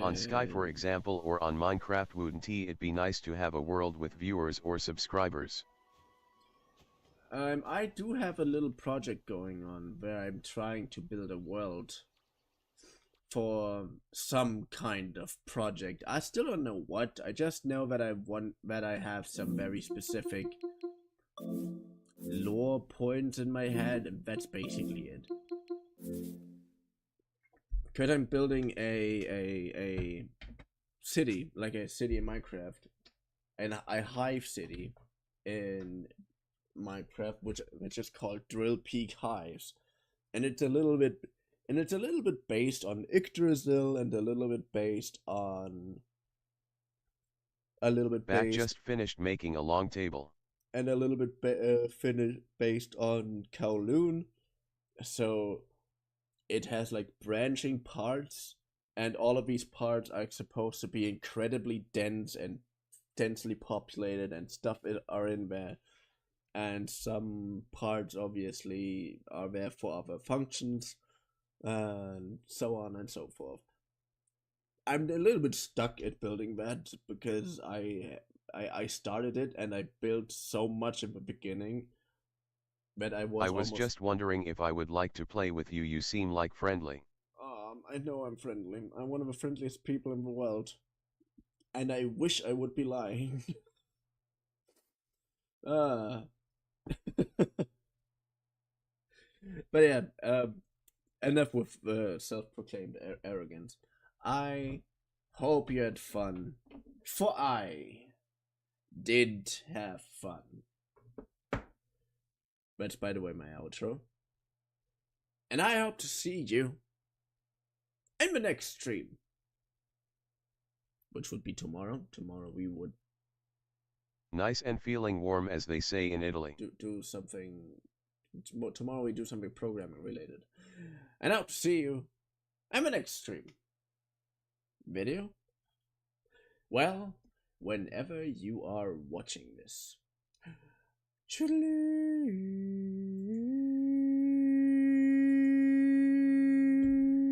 On Sky, for example, or on Minecraft, wouldn't it be nice to have a world with viewers or subscribers? I do have a little project going on where I'm trying to build a world for some kind of project. I still don't know what. I just know that I have some very specific lore points in my head, and that's basically it. Because I'm building a city, like a city in Minecraft, and a hive city in Minecraft, which is called Drill Peak Hives, and it's a little bit based on Yggdrasil, and a little bit based on Just finished making a long table, and a little bit based on Kowloon, so it has like branching parts, and all of these parts are supposed to be incredibly dense and densely populated, and stuff are in there. And some parts obviously are there for other functions, and so on and so forth. I'm a little bit stuck at building that because I started it and I built so much in the beginning that I was just wondering if I would like to play with you. You seem like friendly. I know I'm friendly. I'm one of the friendliest people in the world, and I wish I would be lying. But yeah, enough with the self-proclaimed arrogance. I hope you had fun, for I did have fun. That's, by the way, my outro. And I hope to see you in the next stream, which would be tomorrow. Tomorrow we would nice and feeling warm, as they say in Italy. Do something. Tomorrow we do something programming related. And I hope to see you in the next stream. Video? Well, whenever you are watching this.